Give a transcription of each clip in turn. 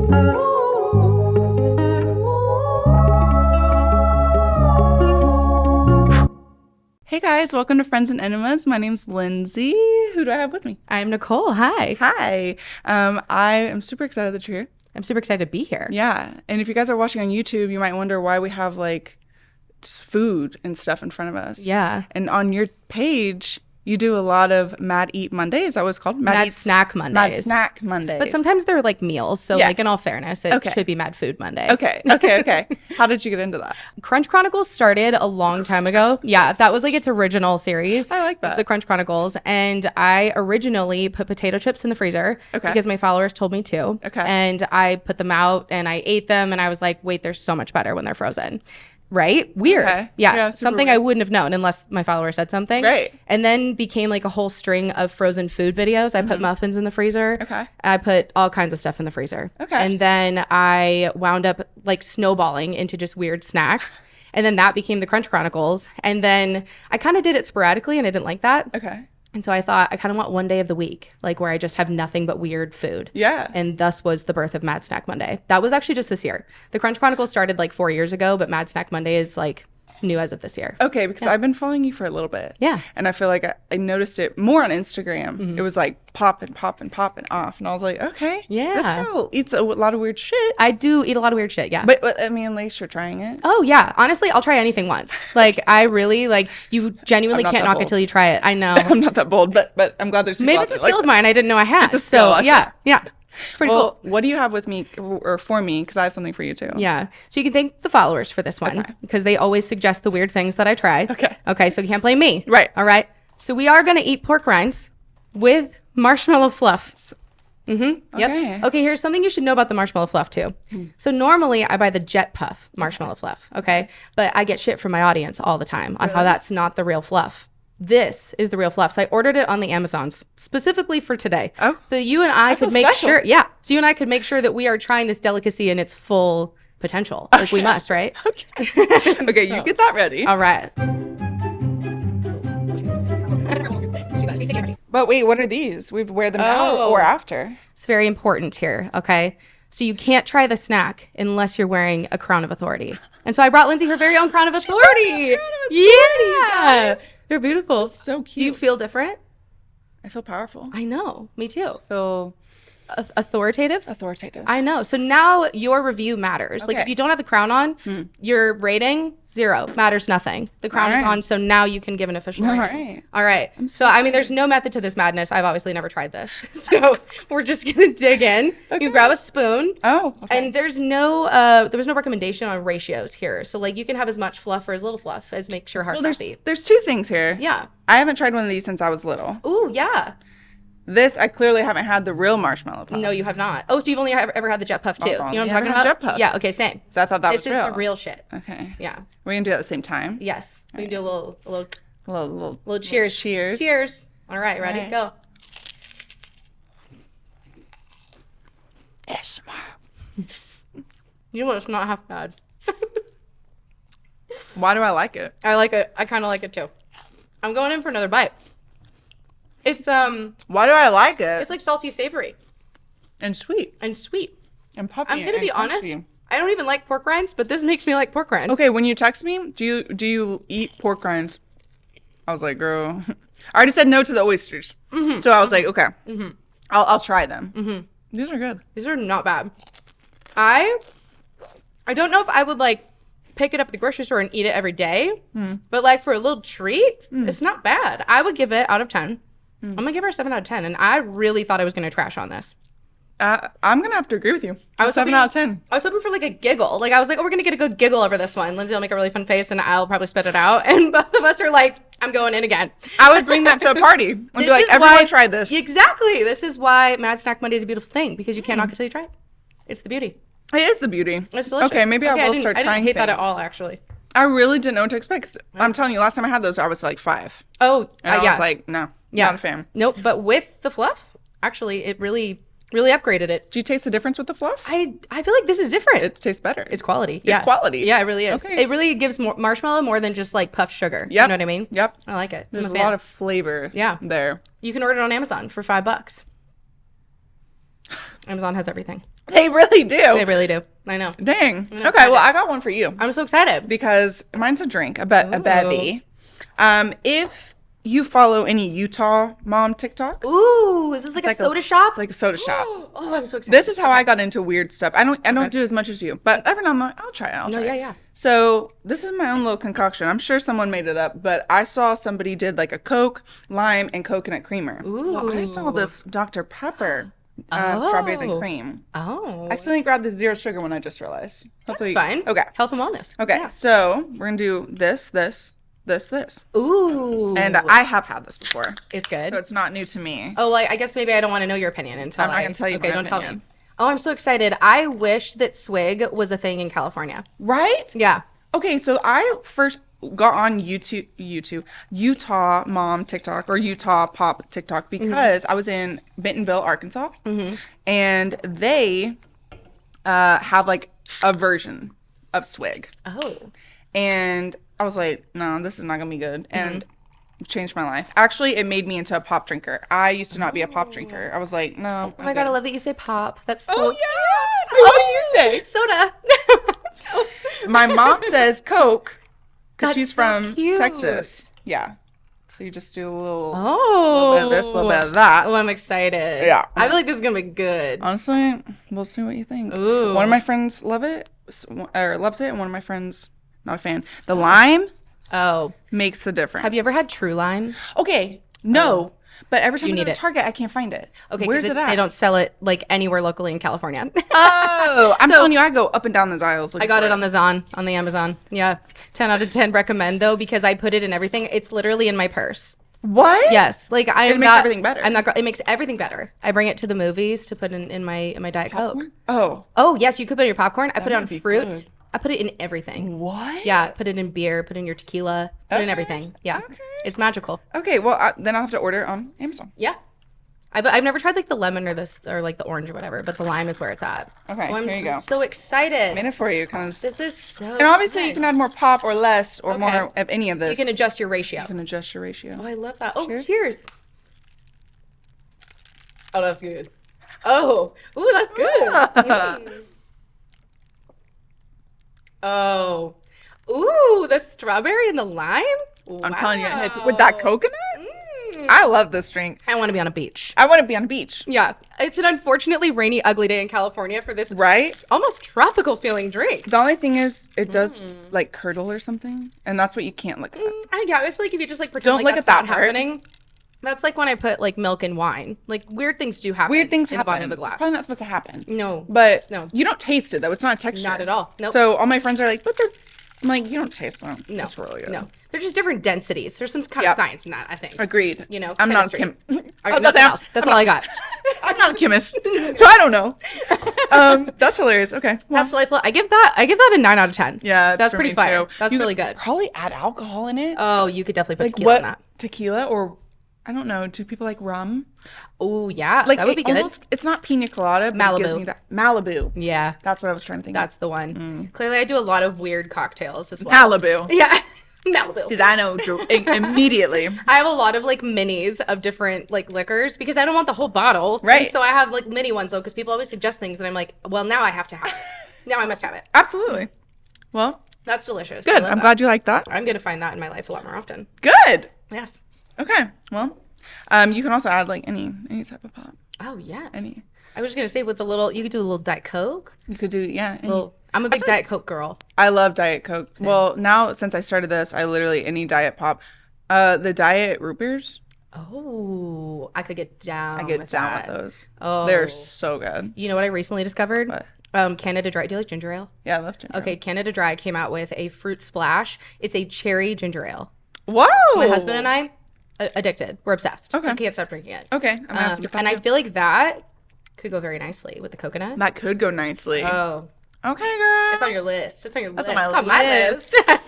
Hey guys, welcome to Friends and Enemas. My name's Lindsay. Who do I have with me? I'm Nicole. Hi. Hi. I am super excited that you're here. I'm super excited to be here. Yeah. And if you guys are watching on YouTube, you might wonder why we have like food and stuff in front of us. Yeah. And on your page, you do a lot of Mad Eat Monday. Is that what it's called? Mad Snack Mondays. Mad Snack Mondays. But sometimes they're like meals. So Yeah. like in all fairness, it should be Mad Food Monday. Okay. How did you get into that? Crunch Chronicles started a long time ago. Yeah, that was like its original series. I like that. It was the Crunch Chronicles. And I originally put potato chips in the freezer because my followers told me to. Okay. And I put them out and I ate them and I was like, wait, they're so much better when they're frozen. Right? Weird. Okay. Yeah. Super Something weird. I wouldn't have known unless my follower said something. Right. And then became like a whole string of frozen food videos. I put muffins in the freezer. Okay. I put all kinds of stuff in the freezer. Okay. And then I wound up like snowballing into just weird snacks. And then that became the Crunch Chronicles. And then I kind of did it sporadically and I didn't like that. Okay. And so I thought I kind of want one day of the week, like where I just have nothing but weird food. Yeah. And thus was the birth of Mad Snack Monday. That was actually just this year. The Crunch Chronicles started like 4 years ago, but Mad Snack Monday is like new as of this year. Okay, because I've been following you for a little bit. Yeah. And I feel like I noticed it more on Instagram. It was like popping off. And I was like, okay. Yeah. This girl eats a lot of weird shit. I do eat a lot of weird shit, yeah. But I mean, at least you're trying it. Oh, yeah. Honestly, I'll try anything once. Like, I really, like, you genuinely I'm not can't that knock bold. it till you try it. I know. I'm not that bold, but I'm glad there's people Maybe out it's a there like skill of that. mine I didn't know I had. It's a skill, So, I yeah. It's pretty Well, cool. what do you have with me or for me? Because I have something for you too. Yeah. So you can thank the followers for this one because they always suggest the weird things that I try. Okay. So you can't blame me. Right. All right. So we are going to eat pork rinds with marshmallow fluff. Yep. Okay, here's something you should know about the marshmallow fluff too. So normally I buy the Jet Puff marshmallow fluff, okay? But I get shit from my audience all the time on how that's not the real fluff. This is the real fluff. So I ordered it on the Amazons specifically for today. Oh. So you and I could make special. sure, so you and I could make sure that we are trying this delicacy in its full potential. Like we must, right? Okay, you get that ready. All right. But wait, what are these? We wear them now or after? It's very important here, okay? So you can't try the snack unless you're wearing a crown of authority. And so I brought Lindsay her very own crown of authority. Yeah. They're beautiful. So cute. Do you feel different? I feel powerful. I know. Me too. I feel Authoritative? authoritative. I know. So now your review matters. Like if you don't have the crown on, your rating, 0. Matters nothing. The crown is on, so now you can give an official rating. All right. So, I mean, there's no method to this madness. I've obviously never tried this. So we're just going to dig in. You grab a spoon. Oh, okay. And there was no recommendation on ratios here. So like you can have as much fluff or as little fluff as makes your heart happy. There's two things here. Yeah. I haven't tried one of these since I was little. Ooh, yeah. This, I clearly haven't had the real marshmallow puff. No, you have not. Oh, so you've only ever had the Jet Puff too. You know what I'm Yeah, talking I had about? Jet Puff. Yeah, okay, same. So I thought that This was is real. the real shit. Okay. Yeah. We're going to do it at the same time? Yes. We can do a little cheers. Cheers. All right, ready? Right. Go. ASMR. You know what? It's not half bad. Why do I like it? I like it. I kind of like it too. I'm going in for another bite. It's Why do I like it? it's like salty, savory, And sweet. and sweet. And puffy. I'm gonna and be honest. crunchy. I don't even like pork rinds, but this makes me like pork rinds. Okay, when you text me, do you eat pork rinds? I was like, girl. I already said no to the oysters. So I was like, okay. I'll try them. These are good. These are not bad. I don't know if I would like pick it up at the grocery store and eat it every day, but like for a little treat, it's not bad. I would give it out of 10. I'm gonna give her a 7 out of 10, and I really thought I was gonna trash on this. I'm gonna have to agree with you. I was 7 hoping- out of 10. I was hoping for like a giggle. Like I was like, oh, we're gonna get a good giggle over this one. Lindsay will make a really fun face, and I'll probably spit it out. And both of us are like, I'm going in again. I would bring that to a party. I'd be This like, is everyone why- try this. Exactly. This is why Mad Snack Monday is a beautiful thing because you can't knock it till you try it. It's the beauty. It is the beauty. It's delicious. Okay, maybe I will start I trying didn't hate that at things. all, actually. I really didn't know what to expect. 'Cause I'm telling you, last time I had those, I was like 5. Oh, And I yeah. was like, no, not a fan. Nope. But with the fluff, actually, it really upgraded it. Do you taste the difference with the fluff? I feel like this is different. It tastes better. It's quality. Yeah. quality. Yeah, it really is. Okay. It really gives more marshmallow more than just like puff sugar. Yep. You know what I mean? Yep. I like it. There's I'm a a fan. lot of flavor Yeah. there. You can order it on Amazon for $5. Amazon has everything. They really do. They really do. I know. Dang. Okay, well, I got one for you. I'm so excited. Because mine's a drink, a bevy. If you follow any Utah mom TikTok. Ooh, is this like a soda shop? It's like a soda shop. Oh, I'm so excited. This is how I got into weird stuff. I don't do as much as you, but every now and then I'll try it. Yeah. So this is my own little concoction. I'm sure someone made it up, but I saw somebody did like a Coke, lime, and coconut creamer. Ooh. Well, I saw this Dr. Pepper. Strawberries and cream. Oh. I accidentally grabbed the zero sugar one I just realized. Hopefully, that's fine. Okay. Health and wellness. Okay, Yeah. so we're going to do this. Ooh. And I have had this before. It's good. So it's not new to me. Oh, well, I guess maybe I don't want to know your opinion until I'm not going to tell you Okay, my don't tell opinion. me. Oh, I'm so excited. I wish that swig was a thing in California. Right? Yeah. Okay, so I first got on Utah mom TikTok or Utah pop TikTok because I was in Bentonville, Arkansas, and they have like a version of swig. Oh. And I was like, no, this is not gonna be good, and changed my life. Actually, it made me into a pop drinker. I used to not be a pop drinker. I was like, no. Oh my God, I love that you say pop. That's so Oh yeah. What do you say? Soda. My mom says Coke because That's she's so from cute. Texas. Yeah. So you just do a little bit of this, a little bit of that. Oh, I'm excited. Yeah. I feel like this is going to be good. Honestly, we'll see what you think. Ooh. One of my friends loves it, and one of my friends not a fan. The lime Oh. makes the difference. Have you ever had True Lime? Okay, no. But every time You I go need to it. Target, I can't find it. Okay, where's it at? They don't sell it like anywhere locally in California. Oh, I'm So- telling you, I go up and down those aisles. I got it on the Amazon. Yeah. 10 out of 10 recommend though because I put it in everything. It's literally in my purse. What? Yes. Like I'm It makes everything better. it makes everything better. I bring it to the movies to put in my Diet Coke. Oh. Oh, yes, you could put it in your popcorn. I put it on would be fruit. good. I put it in everything. What? Yeah, put it in beer, put it in your tequila, put it in everything. Yeah. Okay. It's magical. Okay, well, then I'll have to order it on Amazon. Yeah. I've never tried like the lemon or like the orange or whatever, but the lime is where it's at. Okay, I'm here you go. so excited. Made it for you, kind of. This is so And obviously, you fun. can add more pop or less or Okay. more of any of this. You can adjust your ratio. You can adjust your ratio. Oh, I love that. Oh, Cheers. cheers. Oh, that's good. Oh, ooh, that's good. Mm. Oh, ooh, the strawberry and the lime. I'm telling you, it hits Wow. with that coconut. Mm. I love this drink. I want to be on a beach. I want to be on a beach, Yeah, it's an unfortunately rainy, ugly day in California for this right? almost tropical feeling drink. The only thing is, it does like curdle or something, and that's what you can't look at. I just feel like if you just like pretend Don't like look that's at that not part. happening. That's like when I put like milk in wine. Like weird things do happen. Weird things in happen. the bottom of the It's glass. probably not supposed to happen. No, But No. you don't taste it though. It's not a texture. Not at all. Nope. So all my friends are like, but I'm like, you don't taste it. no, It's really good. no. They're just different densities. There's some kind Yeah. of science in that, I think. Agreed. You know, I'm not a chemistry. chemist. Nothing else. That's all I got. I'm not a chemist, so I don't know. That's hilarious. Okay. Well, That's delightful. I give that a 9 out of 10. yeah, it's that's for pretty me, fire. too. That's You really could good. Probably add alcohol in it. Oh, you could definitely put like tequila what? in that. Tequila or I don't know. Do people like rum? Oh yeah, Like that would be good. almost, it's not pina colada, but it gives Malibu. me that Malibu. Yeah, That's what I was trying to think. that's the one. Clearly, I do a lot of weird cocktails as of. well. Malibu. Yeah, Malibu. Because I know immediately. I have a lot of like minis of different like liquors because I don't want the whole bottle. Right. And so I have like mini ones though because people always suggest things and I'm like, well, now I have to have it. Now I must have it. Absolutely. Well, That's delicious. I good. love I'm that. glad you like that. I'm gonna find that in my life a lot more often. Good. Yes. Okay. Well, you can also add like any type of pop. Oh yeah. Any. I was just gonna say with a little, you could do a little Diet Coke. You could do any. Well, I'm a big Diet Coke girl. I love Diet Coke. Well, now since I started this, I literally any diet pop. The diet root beers, Oh, I could get down. I get with down that. with those. Oh, They're so good. You know what I recently discovered? What? Canada Dry. Do you like ginger ale? Yeah, I love ginger. Okay, Canada Dry came out with a fruit splash. It's a cherry ginger ale. Whoa. My husband and I, addicted. We're obsessed. Okay. We can't stop drinking it. Okay, I'm gonna have to get that. And I too. feel like that could go very nicely with the coconut. That could go nicely. Oh, Okay, girl. it's on your list. It's on your list. on my It's on my list. list.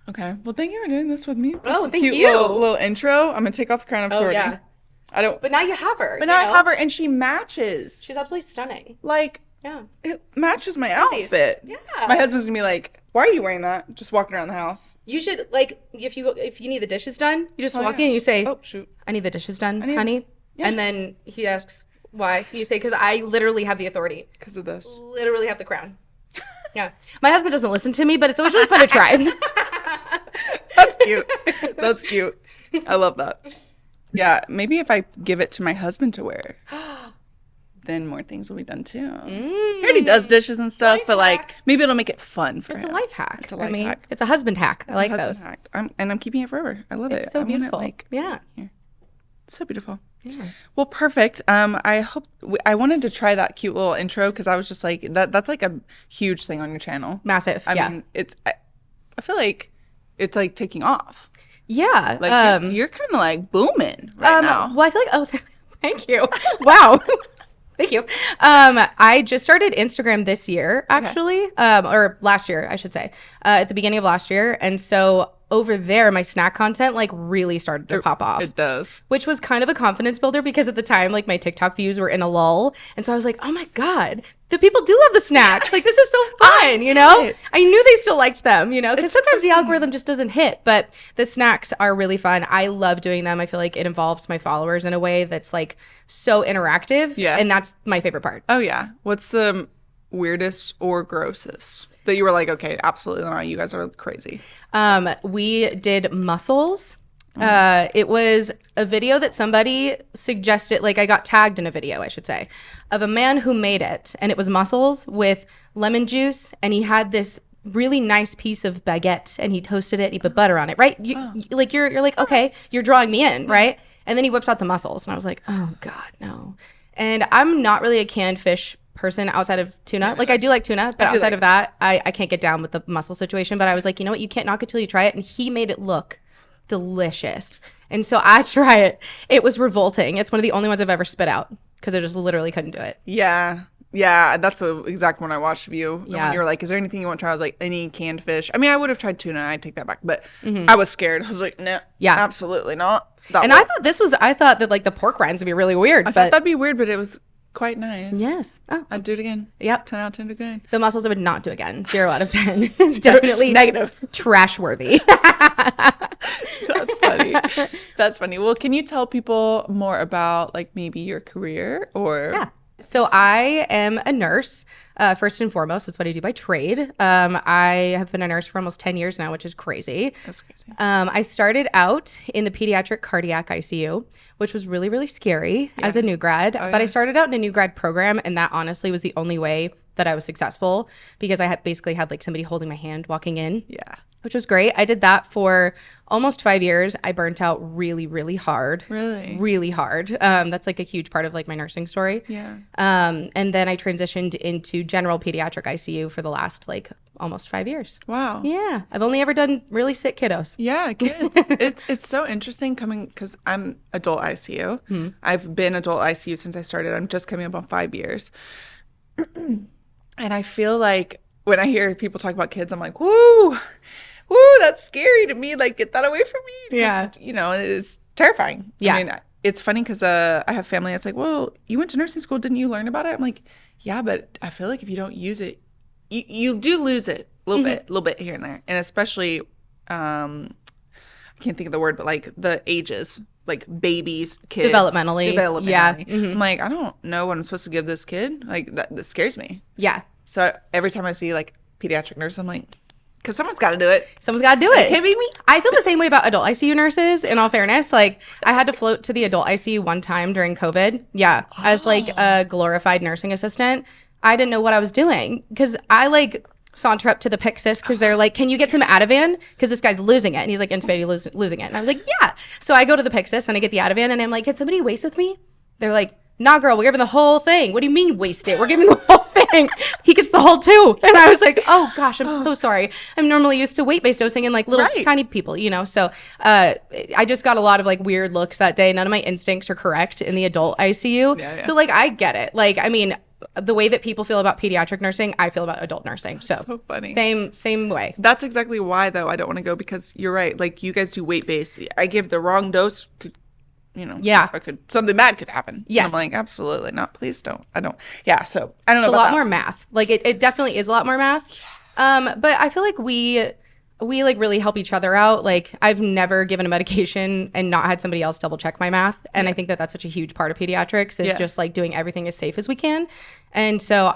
Okay. Well, thank you for doing this with me. This Oh, is a thank cute you. Little intro. I'm gonna take off the crown of Oh, authority. yeah. I don't. But now you have her. But now I have her, and she matches. She's absolutely stunning. Like Yeah. it matches my Twinsies. outfit. Yeah. My husband's gonna be like, "Why are you wearing that? Just walking around the house." You should like if you need the dishes done, you just walk yeah. in and you say, Oh shoot. "I need the dishes done, need- honey," yeah. and then he asks, Why? You say because I literally have the authority. Because of this. Literally have the crown. Yeah. My husband doesn't listen to me, but it's always really fun to try. That's cute. That's cute. I love that. Yeah, maybe if I give it to my husband to wear, then more things will be done too. He already does dishes and stuff, Life but like hack. maybe it'll make it fun for It's him. a life hack. It's a life hack. It's a husband hack. I like those. Husband hack. I'm keeping it forever. I love it. It's so I want it, beautiful. like, Yeah. here. It's so beautiful. Yeah. Well, perfect. I hope I wanted to try that cute little intro because I was just like that's like a huge thing on your channel. Massive. I yeah. mean, I feel like it's like taking off. Yeah. Like you're kind of like booming right now. Well, I feel like, thank you. Wow. Thank you. I just started Instagram this year, actually, or last year, I should say, at the beginning of last year. And so over there, my snack content like really started to pop off. It does. Which was kind of a confidence builder because at the time, like my TikTok views were in a lull. And so I was like, oh my God, the people do love the snacks. Like, this is so fun, you know? I knew they still liked them, you know? Because sometimes the algorithm just doesn't hit. But the snacks are really fun. I love doing them. I feel like it involves my followers in a way that's like so interactive. Yeah. And that's my favorite part. Oh, yeah. What's the weirdest or grossest that you were like, okay, absolutely not. You guys are crazy. We did mussels. It was a video that somebody suggested, like I got tagged in a video, I should say, of a man who made it. And it was mussels with lemon juice. And he had this really nice piece of baguette and he toasted it and he put butter on it, right? You're like, okay, you're drawing me in, right? And then he whips out the mussels. And I was like, oh God, no. And I'm not really a canned fish person outside of tuna. Like I do like tuna, but outside of that, I can't get down with the mussel situation. But I was like, you know what? You can't knock it till you try it. And he made it look delicious. And so I try it. It was revolting. It's one of the only ones I've ever spit out because I just literally couldn't do it. Yeah. Yeah, that's the exact one I watched of you. Yeah. When you were like, is there anything you want to try? I was like, any canned fish. I mean, I would have tried tuna. I take that back. But I was scared. I was like, no, absolutely not. I thought that like the pork rinds would be really weird. I thought that'd be weird, but it was quite nice. Yes. Oh. I'd do it again. Yep. 10 out of 10 again. The mussels I would not do again. 0 out of 10. It's definitely negative. Trash worthy. So that's funny. That's funny. Well, can you tell people more about like maybe your career or? Yeah. So I am a nurse, first and foremost. That's what I do by trade. I have been a nurse for almost 10 years now, which is crazy. That's crazy. I started out in the pediatric cardiac ICU, which was really, really scary as a new grad. But I started out in a new grad program, and that honestly was the only way that I was successful because I had basically had like somebody holding my hand walking in. Yeah. Which was great. I did that for almost 5 years. I burnt out really, really hard. Really? Really hard. That's like a huge part of like my nursing story. Yeah. And then I transitioned into general pediatric ICU for the last like almost 5 years. Wow. Yeah. I've only ever done really sick kiddos. Yeah, kids. It's so interesting coming because I'm adult ICU. I've been adult ICU since I started. I'm just coming up on 5 years. And I feel like when I hear people talk about kids, I'm like, woo, that's scary to me. Like, get that away from me. Yeah. You know, it's terrifying. Yeah. I mean, it's funny because I have family that's like, well, you went to nursing school. Didn't you learn about it? I'm like, yeah, but I feel like if you don't use it, you do lose it a little bit here and there. And especially, I can't think of the word, but like the ages, like babies, kids. Developmentally. Yeah. I'm like, I don't know what I'm supposed to give this kid. Like, that scares me. Yeah. So every time I see like pediatric nurse, I'm like, because someone's got to do it. Someone's got to do it. Can't be me. I feel the same way about adult ICU nurses, in all fairness. Like, I had to float to the adult ICU one time during COVID. Yeah. As like a glorified nursing assistant. I didn't know what I was doing because I like saunter up to the Pyxis because they're like, can you get some Ativan? Because this guy's losing it. And he's like intubated, losing it. And I was like, yeah. So I go to the Pyxis and I get the Ativan and I'm like, can somebody waste with me? They're like, nah, girl, we're giving the whole thing. What do you mean waste it? We're giving the whole thing. He gets the whole two. And I was like, oh gosh, I'm so sorry. I'm normally used to weight-based dosing in like little tiny people, you know? So I just got a lot of like weird looks that day. None of my instincts are correct in the adult ICU. Yeah. So like, I get it. Like, I mean, the way that people feel about pediatric nursing, I feel about adult nursing. So funny. Same way. That's exactly why though I don't want to go because you're right. Like you guys do weight-based. I give the wrong dose. You know, something bad could happen. Yes. And I'm like, absolutely not. Please don't. I don't. Yeah. So I don't know It's about a lot more math. Like it definitely is a lot more math. But I feel like we we like really help each other out. Like I've never given a medication and not had somebody else double check my math. And I think that that's such a huge part of pediatrics is just like doing everything as safe as we can. And so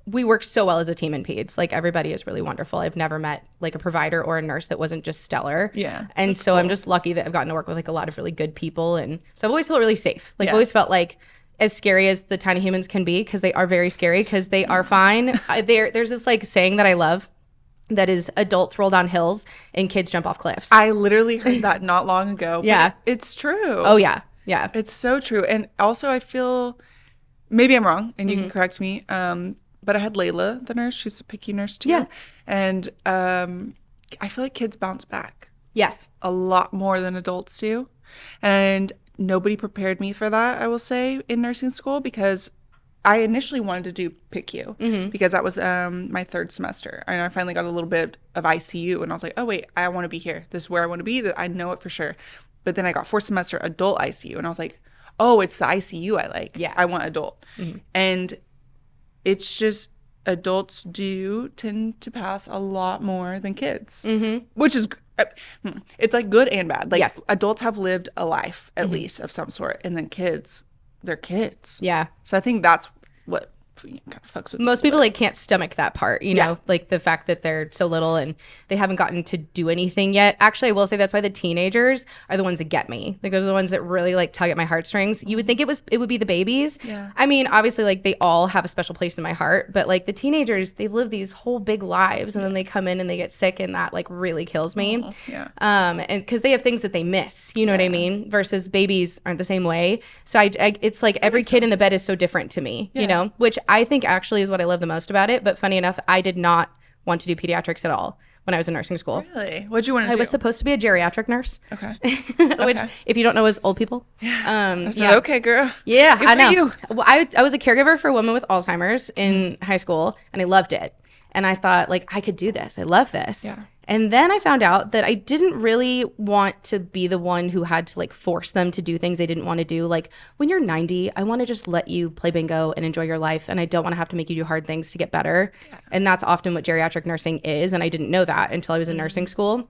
we work so well as a team in peds. Like everybody is really wonderful. I've never met like a provider or a nurse that wasn't just stellar. Yeah. And so cool. I'm just lucky that I've gotten to work with like a lot of really good people. And so I've always felt really safe. Like I've always felt like as scary as the tiny humans can be, because they are very scary, because they are fine. There's this like saying that I love that is adults roll down hills and kids jump off cliffs. I literally heard that not long ago. Yeah. It's true. Oh, yeah. Yeah. It's so true. And also I feel, maybe I'm wrong and you can correct me, but I had Layla, the nurse. She's a PICU nurse too. Yeah. And I feel like kids bounce back. Yes. A lot more than adults do. And nobody prepared me for that, I will say, in nursing school, because I initially wanted to do PICU because that was my third semester. And I finally got a little bit of ICU and I was like, oh, wait, I want to be here. This is where I want to be. I know it for sure. But then I got fourth semester adult ICU and I was like, oh, it's the ICU I like. Yeah. I want adult. And it's just adults do tend to pass a lot more than kids, which is it's like good and bad. Like adults have lived a life at least of some sort, and then kids, they're kids. Yeah. So I think that's what kind of fucks with most people like can't stomach that part, you know, like the fact that they're so little and they haven't gotten to do anything yet. Actually, I will say that's why the teenagers are the ones that get me. Like those are the ones that really like tug at my heartstrings. You would think it would be the babies. Yeah. I mean, obviously like they all have a special place in my heart, but like the teenagers, they live these whole big lives and then they come in and they get sick and that like really kills me. And because they have things that they miss, you know what I mean? Versus babies aren't the same way. So I it's like every kid in the bed is so different to me, you know, which I think actually is what I love the most about it. But funny enough, I did not want to do pediatrics at all when I was in nursing school. Really? What'd you want to do? I was supposed to be a geriatric nurse. Okay. Which, if you don't know, is old people. I said, okay, girl. Yeah, Good I know. for you. Well, I was a caregiver for a woman with Alzheimer's in high school, and I loved it. And I thought, like, I could do this. I love this. Yeah. And then I found out that I didn't really want to be the one who had to like force them to do things they didn't want to do. Like when you're 90, I want to just let you play bingo and enjoy your life. And I don't want to have to make you do hard things to get better. Yeah. And that's often what geriatric nursing is. And I didn't know that until I was in nursing school.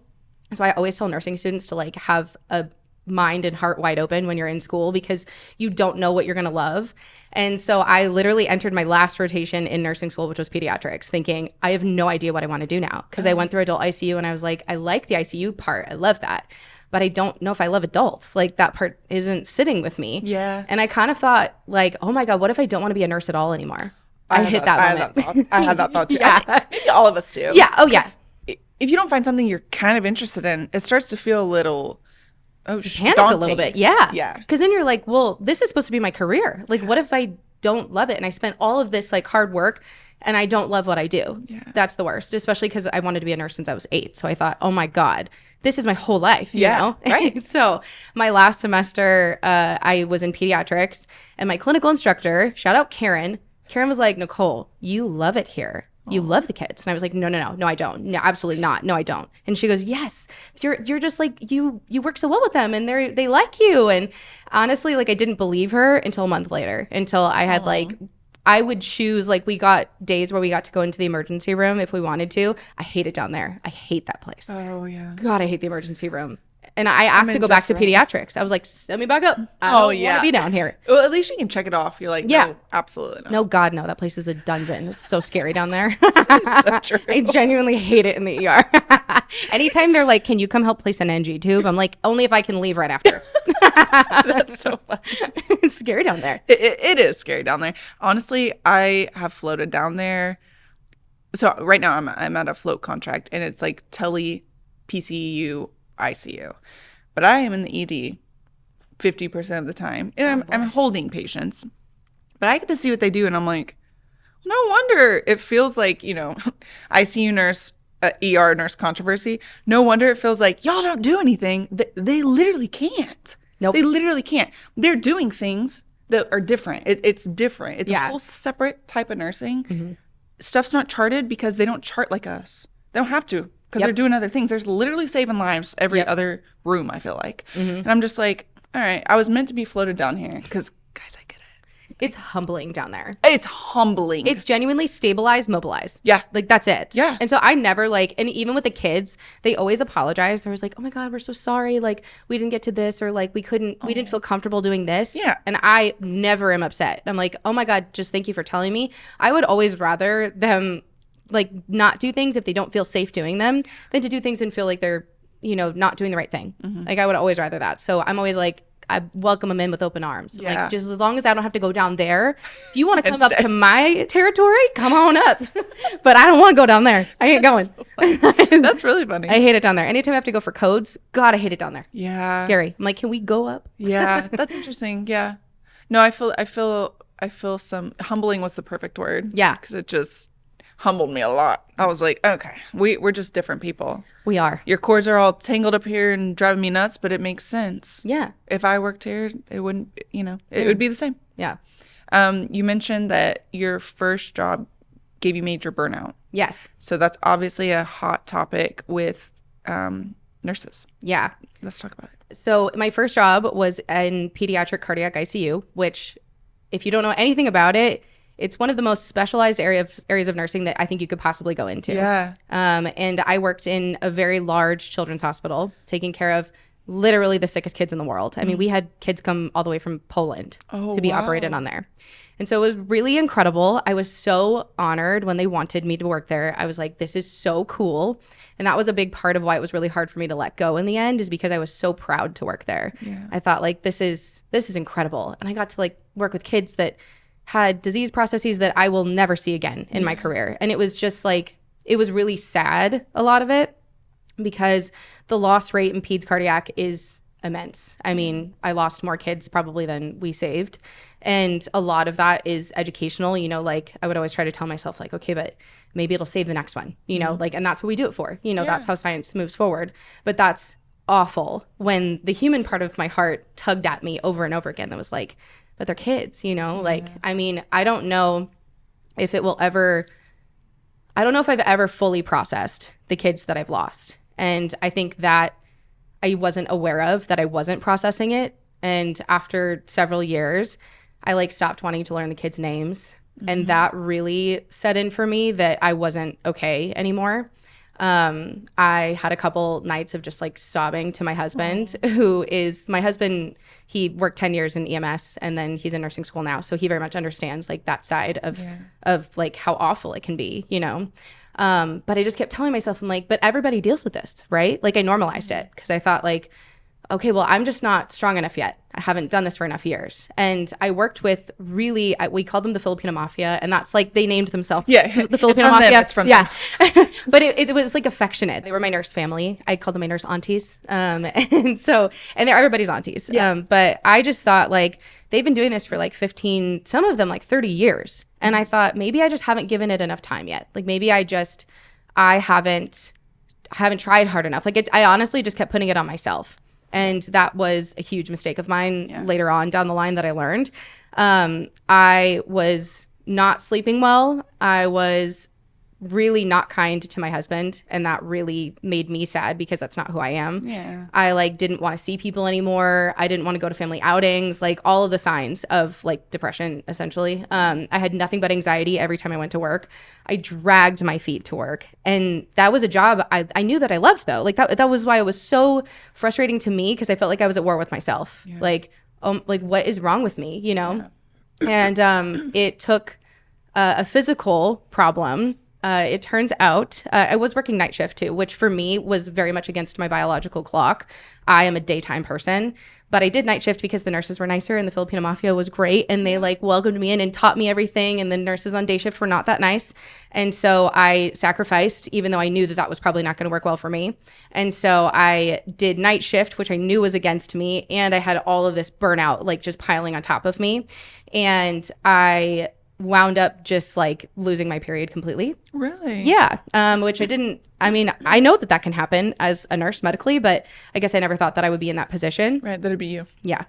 So I always tell nursing students to like have a mind and heart wide open when you're in school because you don't know what you're going to love. And so I literally entered my last rotation in nursing school, which was pediatrics, thinking I have no idea what I want to do now because I went through adult ICU and I was like, I like the ICU part. I love that. But I don't know if I love adults. Like that part isn't sitting with me. Yeah. And I kind of thought like, oh my God, what if I don't want to be a nurse at all anymore? I hit that moment. I had that thought too. Yeah. I think all of us do. Yeah. Oh yeah. If you don't find something you're kind of interested in, it starts to feel a little panic daunting. a little bit. Yeah. Yeah. Because then you're like, well, this is supposed to be my career. Like, what if I don't love it and I spent all of this like hard work and I don't love what I do? Yeah. That's the worst, especially because I wanted to be a nurse since I was 8. So I thought, oh my God, this is my whole life, you know? Right. So my last semester, I was in pediatrics and my clinical instructor, shout out Karen was like, Nicole, you love it here. You love the kids. And I was like, no, I don't. No, absolutely not. No, I don't. And she goes, yes, you're just like, you work so well with them and they like you. And honestly, like I didn't believe her until a month later, until I had like, I would choose, like we got days where we got to go into the emergency room if we wanted to. I hate it down there. I hate that place. Oh yeah. God, I hate the emergency room. And I asked to go back to pediatrics. I was like, send me back up. I don't want to be down here. Well, at least you can check it off. You're like, no, absolutely not. No, God, no. That place is a dungeon. It's so scary down there. So true. I genuinely hate it in the ER. Anytime they're like, can you come help place an NG tube? I'm like, only if I can leave right after. That's so funny. It's scary down there. It is scary down there. Honestly, I have floated down there. So right now I'm at a float contract and it's like tele PCU ICU, but I am in the ED 50% of the time, and I'm holding patients, but I get to see what they do, and I'm like, no wonder it feels like, you know, ICU nurse, ER nurse controversy. No wonder it feels like y'all don't do anything. They literally can't. Nope. They literally can't. They're doing things that are different. It's different. It's a whole separate type of nursing. Mm-hmm. Stuff's not charted because they don't chart like us. They don't have to. Because they're doing other things. There's literally saving lives every other room, I feel like. Mm-hmm. And I'm just like, all right, I was meant to be floated down here. Because, guys, I get it. It's humbling down there. It's humbling. It's genuinely stabilize, mobilize. Yeah. Like, that's it. Yeah. And so I never like, and even with the kids, they always apologize. They're always like, oh my God, we're so sorry. Like, we didn't get to this, or like, we didn't feel comfortable doing this. Yeah. And I never am upset. I'm like, oh my God, just thank you for telling me. I would always rather them like not do things if they don't feel safe doing them than to do things and feel like they're, you know, not doing the right thing. Like, I would always rather that. So I'm always like, I welcome them in with open arms. Yeah. Like, just as long as I don't have to go down there. If you want to come up to my territory, come on up. But I don't want to go down there. I ain't going. That's really funny. I hate it down there. Anytime I have to go for codes, God, I hate it down there. Yeah. Scary. I'm like, can we go up? Yeah. That's interesting. Yeah. No, I feel some humbling was the perfect word. Yeah. Because it just humbled me a lot. I was like, okay, we're just different people. We are. Your cords are all tangled up here and driving me nuts, but it makes sense. Yeah. If I worked here, it wouldn't, it would be the same. Yeah. You mentioned that your first job gave you major burnout. Yes. So that's obviously a hot topic with nurses. Yeah. Let's talk about it. So my first job was in pediatric cardiac ICU, which, if you don't know anything about it, it's one of the most specialized areas of nursing that I think you could possibly go into. Yeah. And I worked in a very large children's hospital, taking care of literally the sickest kids in the world. I mean, we had kids come all the way from Poland to be operated on there. And so it was really incredible. I was so honored when they wanted me to work there. I was like, this is so cool. And that was a big part of why it was really hard for me to let go in the end, is because I was so proud to work there. Yeah. I thought, like, this is incredible. And I got to like work with kids that had disease processes that I will never see again in my career. And it was just like, it was really sad, a lot of it, because the loss rate in peds cardiac is immense. I mean, I lost more kids probably than we saved. And a lot of that is educational, like I would always try to tell myself, like, okay, but maybe it'll save the next one, like, and that's what we do it for. That's how science moves forward. But that's awful when the human part of my heart tugged at me over and over again. That was like, but they're kids, like, I mean, I don't know if I've ever fully processed the kids that I've lost. And I think that I wasn't aware of that I wasn't processing it. And after several years, I like stopped wanting to learn the kids' names. And that really set in for me that I wasn't okay anymore. I had a couple nights of just like sobbing to my husband, who is my husband. He worked 10 years in EMS and then he's in nursing school now. So he very much understands like that side of like how awful it can be, But I just kept telling myself, I'm like, but everybody deals with this, right? Like, I normalized it because I thought like, okay, well, I'm just not strong enough yet. I haven't done this for enough years. And I worked with we called them the Filipino Mafia. And that's like, they named themselves the Filipino Mafia. It's from them. But it was like affectionate. They were my nurse family. I called them my nurse aunties. And they're everybody's aunties. Yeah. But I just thought like, they've been doing this for like 15, some of them like 30 years. And I thought maybe I just haven't given it enough time yet. Like maybe I haven't tried hard enough. Like I honestly just kept putting it on myself. And that was a huge mistake of mine later on down the line that I learned. I was not sleeping well. I was really not kind to my husband. And that really made me sad because that's not who I am. Yeah. I like didn't want to see people anymore. I didn't want to go to family outings, like all of the signs of like depression, essentially. I had nothing but anxiety every time I went to work. I dragged my feet to work. And that was a job I knew that I loved, though. Like that was why it was so frustrating to me, because I felt like I was at war with myself. Yeah. Like what is wrong with me, Yeah. And it took a physical problem. It turns out I was working night shift too, which for me was very much against my biological clock. I am a daytime person, but I did night shift because the nurses were nicer and the Filipino Mafia was great. And they like welcomed me in and taught me everything. And the nurses on day shift were not that nice. And so I sacrificed, even though I knew that was probably not going to work well for me. And so I did night shift, which I knew was against me. And I had all of this burnout, like just piling on top of me. And I wound up just like losing my period completely. Really? Yeah. Which I know that can happen as a nurse medically, but I guess I never thought that I would be in that position. Right. That'd be you. Yeah.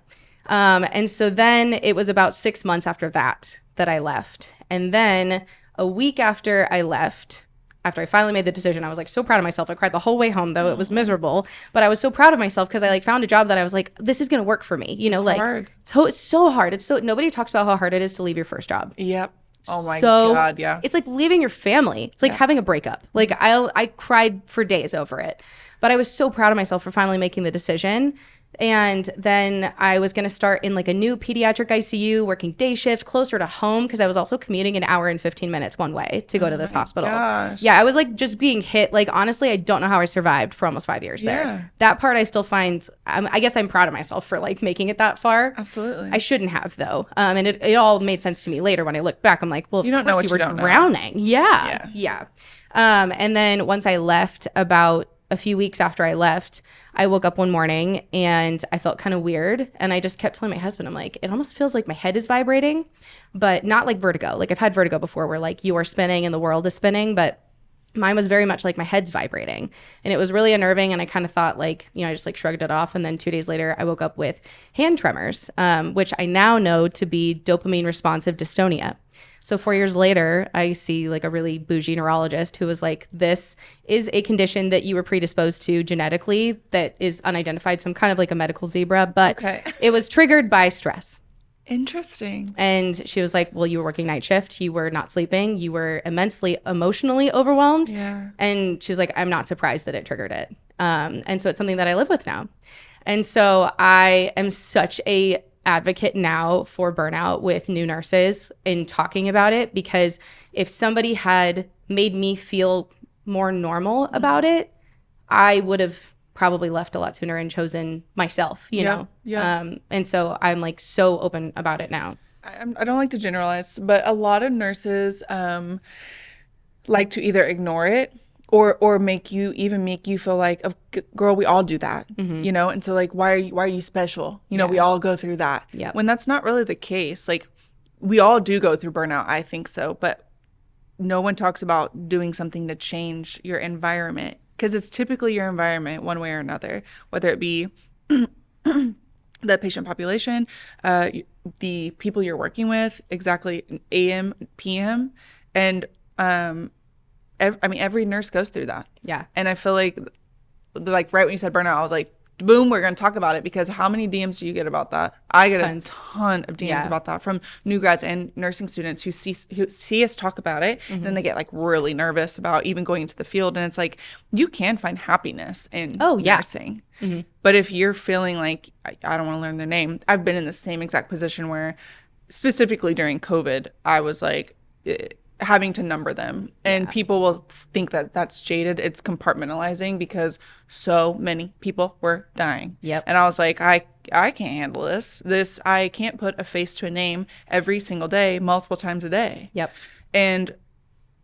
And so then it was about 6 months after that I left. And then a week after I left, after I finally made the decision, I was like so proud of myself. I cried the whole way home, though it was miserable, but I was so proud of myself because I like found a job that I was like, this is going to work for me. You know, it's like hard. it's so hard. It's so, nobody talks about how hard it is to leave your first job. Yep. Oh my God. Yeah. It's like leaving your family. It's like having a breakup. Like I cried for days over it, but I was so proud of myself for finally making the decision. And then I was going to start in like a new pediatric ICU, working day shift closer to home because I was also commuting an hour and 15 minutes one way to go to this hospital. Gosh. Yeah, I was like just being hit. Like, honestly, I don't know how I survived for almost 5 years there. That part I still find, I guess I'm proud of myself for like making it that far. Absolutely. I shouldn't have though. And it all made sense to me later when I look back. I'm like, well, you don't know what you were you don't drowning. know. Yeah. And then once I left, about a few weeks after I left, I woke up one morning and I felt kind of weird. And I just kept telling my husband, I'm like, it almost feels like my head is vibrating, but not like vertigo. Like I've had vertigo before where like you are spinning and the world is spinning, but mine was very much like my head's vibrating. And it was really unnerving. And I kind of thought like, you know, I just like shrugged it off. And then 2 days later, I woke up with hand tremors, which I now know to be dopamine responsive dystonia. So 4 years later, I see like a really bougie neurologist who was like, this is a condition that you were predisposed to genetically that is unidentified. So I'm kind of like a medical zebra, but it was triggered by stress. Interesting. And she was like, well, you were working night shift. You were not sleeping. You were immensely emotionally overwhelmed. Yeah. And she was like, I'm not surprised that it triggered it. And so it's something that I live with now. And so I am such a advocate now for burnout with new nurses in talking about it, because if somebody had made me feel more normal about it, I would have probably left a lot sooner and chosen myself, you know? Yeah. And so I'm like so open about it now. I don't like to generalize, but a lot of nurses like to either ignore it or make you feel like, girl, we all do that, you know? And so like, why are you special? You know, we all go through that. When that's not really the case. Like we all do go through burnout. I think so. But no one talks about doing something to change your environment, because it's typically your environment one way or another, whether it be the patient population, the people you're working with, exactly AM, PM. And, every nurse goes through that. Yeah. And I feel like right when you said burnout, I was like, boom, we're going to talk about it, because how many DMs do you get about that? I get a ton of DMs about that from new grads and nursing students who see us talk about it. And then they get like really nervous about even going into the field. And it's like, you can find happiness in nursing. But if you're feeling like, I don't want to learn their name, I've been in the same exact position where specifically during COVID, I was like, having to number them, and people will think that that's jaded. It's compartmentalizing because so many people were dying. And I was like, I can't handle this. I can't put a face to a name every single day, multiple times a day.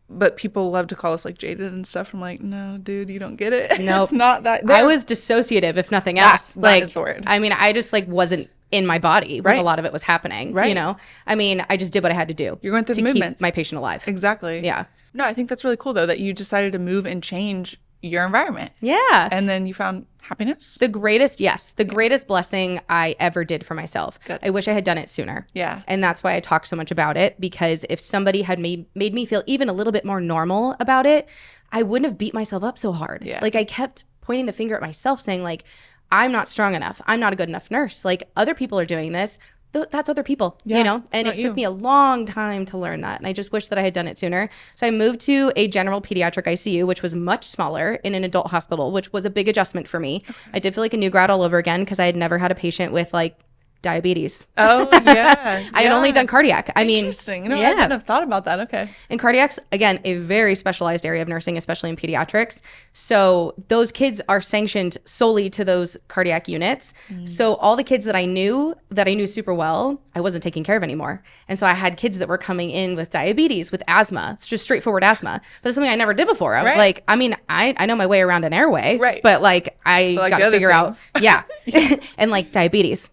But people love to call us like jaded and stuff. I'm like, no, dude, you don't get it. No, it's not that. I was dissociative, if nothing else. That is the word. I mean, I just like wasn't in my body when a lot of it was happening, you know? I mean, I just did what I had to do. You're going through the movements. Keep my patient alive. Exactly. Yeah. No, I think that's really cool, though, that you decided to move and change your environment. Yeah. And then you found happiness? The greatest blessing I ever did for myself. Good. I wish I had done it sooner. Yeah. And that's why I talk so much about it, because if somebody had made me feel even a little bit more normal about it, I wouldn't have beat myself up so hard. Yeah. Like, I kept pointing the finger at myself saying, like, I'm not strong enough. I'm not a good enough nurse. Like, other people are doing this. That's other people, you know? And it took me a long time to learn that. And I just wish that I had done it sooner. So I moved to a general pediatric ICU, which was much smaller, in an adult hospital, which was a big adjustment for me. Okay. I did feel like a new grad all over again, because I had never had a patient with like diabetes. Oh, yeah. I had only done cardiac. I mean, interesting. No, I wouldn't have thought about that. Okay. And cardiac's, again, a very specialized area of nursing, especially in pediatrics. So those kids are sanctioned solely to those cardiac units. So all the kids that I knew super well, I wasn't taking care of anymore. And so I had kids that were coming in with diabetes, with asthma. It's just straightforward asthma. But it's something I never did before. I was like, I mean, I know my way around an airway. Right. But like, I got to figure out. Yeah. And like diabetes.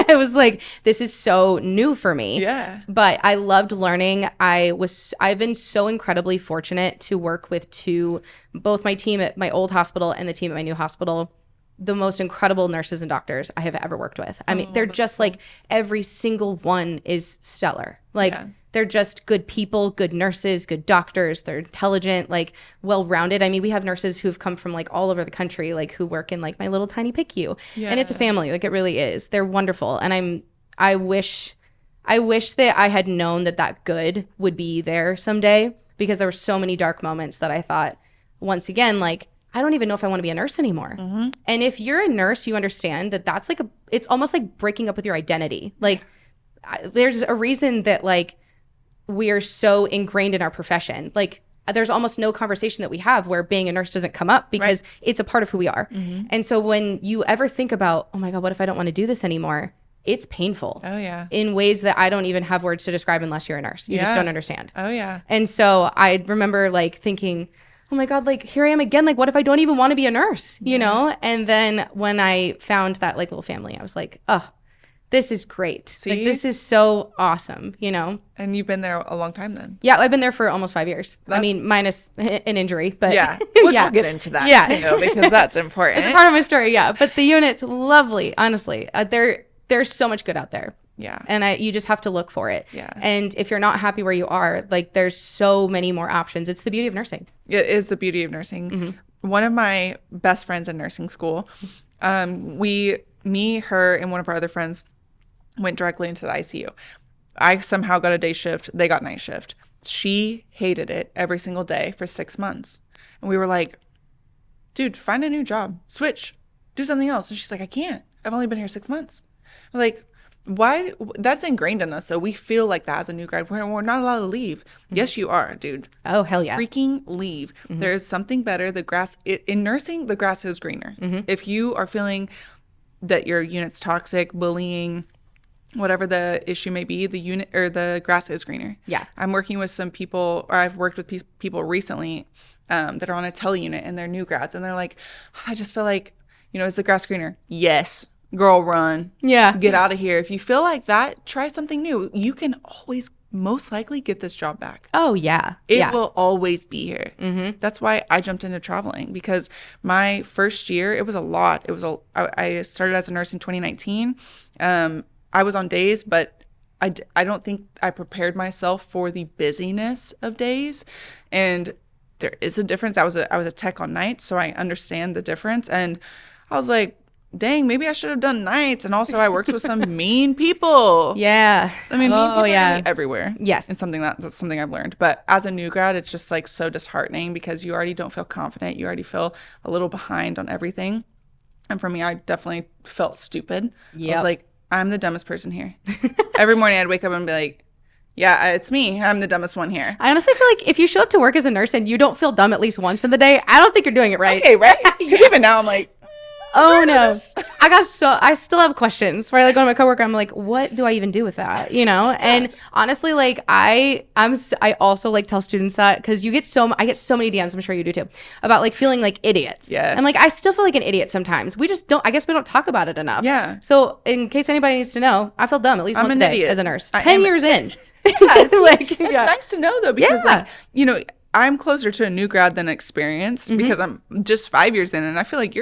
It was like, this is so new for me. Yeah. But I loved learning. I've been so incredibly fortunate to work with both my team at my old hospital and the team at my new hospital, the most incredible nurses and doctors I have ever worked with. I mean, they're just like, every single one is stellar. Like, they're just good people, good nurses, good doctors. They're intelligent, like well-rounded. I mean, we have nurses who've come from like all over the country, like who work in like my little tiny PICU. Yeah. And it's a family, like it really is. They're wonderful. And I wish that I had known that good would be there someday, because there were so many dark moments that I thought, once again, like, I don't even know if I want to be a nurse anymore. Mm-hmm. And if you're a nurse, you understand that that's like it's almost like breaking up with your identity. Like, there's a reason that like we are so ingrained in our profession. Like, there's almost no conversation that we have where being a nurse doesn't come up, because it's a part of who we are. Mm-hmm. And so when you ever think about, oh my God, what if I don't want to do this anymore? It's painful. Oh, yeah. In ways that I don't even have words to describe unless you're a nurse. You just don't understand. Oh, yeah. And so I remember like thinking, oh my God, like here I am again. Like, what if I don't even want to be a nurse, you know? And then when I found that like little family, I was like, oh, this is great. See? Like, this is so awesome, you know? And you've been there a long time then. Yeah, I've been there for almost 5 years. I mean, minus an injury, but yeah. We'll get into that too, because that's important. It's a part of my story, yeah. But the unit's lovely, honestly. There's so much good out there. Yeah. And you just have to look for it. Yeah. And if you're not happy where you are, like, there's so many more options. It's the beauty of nursing. It is the beauty of nursing. Mm-hmm. One of my best friends in nursing school, me, her, and one of our other friends went directly into the ICU. I somehow got a day shift. They got night shift. She hated it every single day for 6 months. And we were like, dude, find a new job. Switch. Do something else. And she's like, I can't. I've only been here 6 months. I'm like, why? That's ingrained in us. So we feel like that as a new grad. We're not allowed to leave. Mm-hmm. Yes, you are, dude. Oh, hell yeah. Freaking leave. Mm-hmm. There is something better. In nursing, the grass is greener. Mm-hmm. If you are feeling that your unit's toxic, bullying, whatever the issue may be, the unit or the grass is greener. Yeah. I'm working with some people, or I've worked with people recently that are on a tele unit, and they're new grads, and they're like, I just feel like, is the grass greener? Yes. Girl, run. Yeah. Get out of here. If you feel like that, try something new. You can always most likely get this job back. Oh, yeah. It will always be here. Mm-hmm. That's why I jumped into traveling, because my first year, it was a lot. I started as a nurse in 2019. I was on days, but I don't think I prepared myself for the busyness of days. And there is a difference. I was a tech on nights, so I understand the difference. And I was like, dang, maybe I should have done nights. And also I worked with some mean people. Yeah. I mean, mean people are gonna be everywhere. Yes. And that's something I've learned. But as a new grad, it's just like so disheartening, because you already don't feel confident. You already feel a little behind on everything. And for me, I definitely felt stupid. Yep. I was like, I'm the dumbest person here. Every morning I'd wake up and be like, yeah, it's me. I'm the dumbest one here. I honestly feel like if you show up to work as a nurse and you don't feel dumb at least once in the day, I don't think you're doing it right. Okay, right? Because even now I'm like, oh no. I still have questions where I like go to my coworker, I'm like, what do I even do with that? Yeah. And honestly, like I also like tell students that, because I get so many DMs, I'm sure you do too, about like feeling like idiots. Yes. And like I still feel like an idiot sometimes. I guess we don't talk about it enough. Yeah. So in case anybody needs to know, I feel dumb at least once a day as a nurse. 10 years in. Yeah, it's nice to know though, because like, I'm closer to a new grad than experienced, because I'm just 5 years in, and I feel like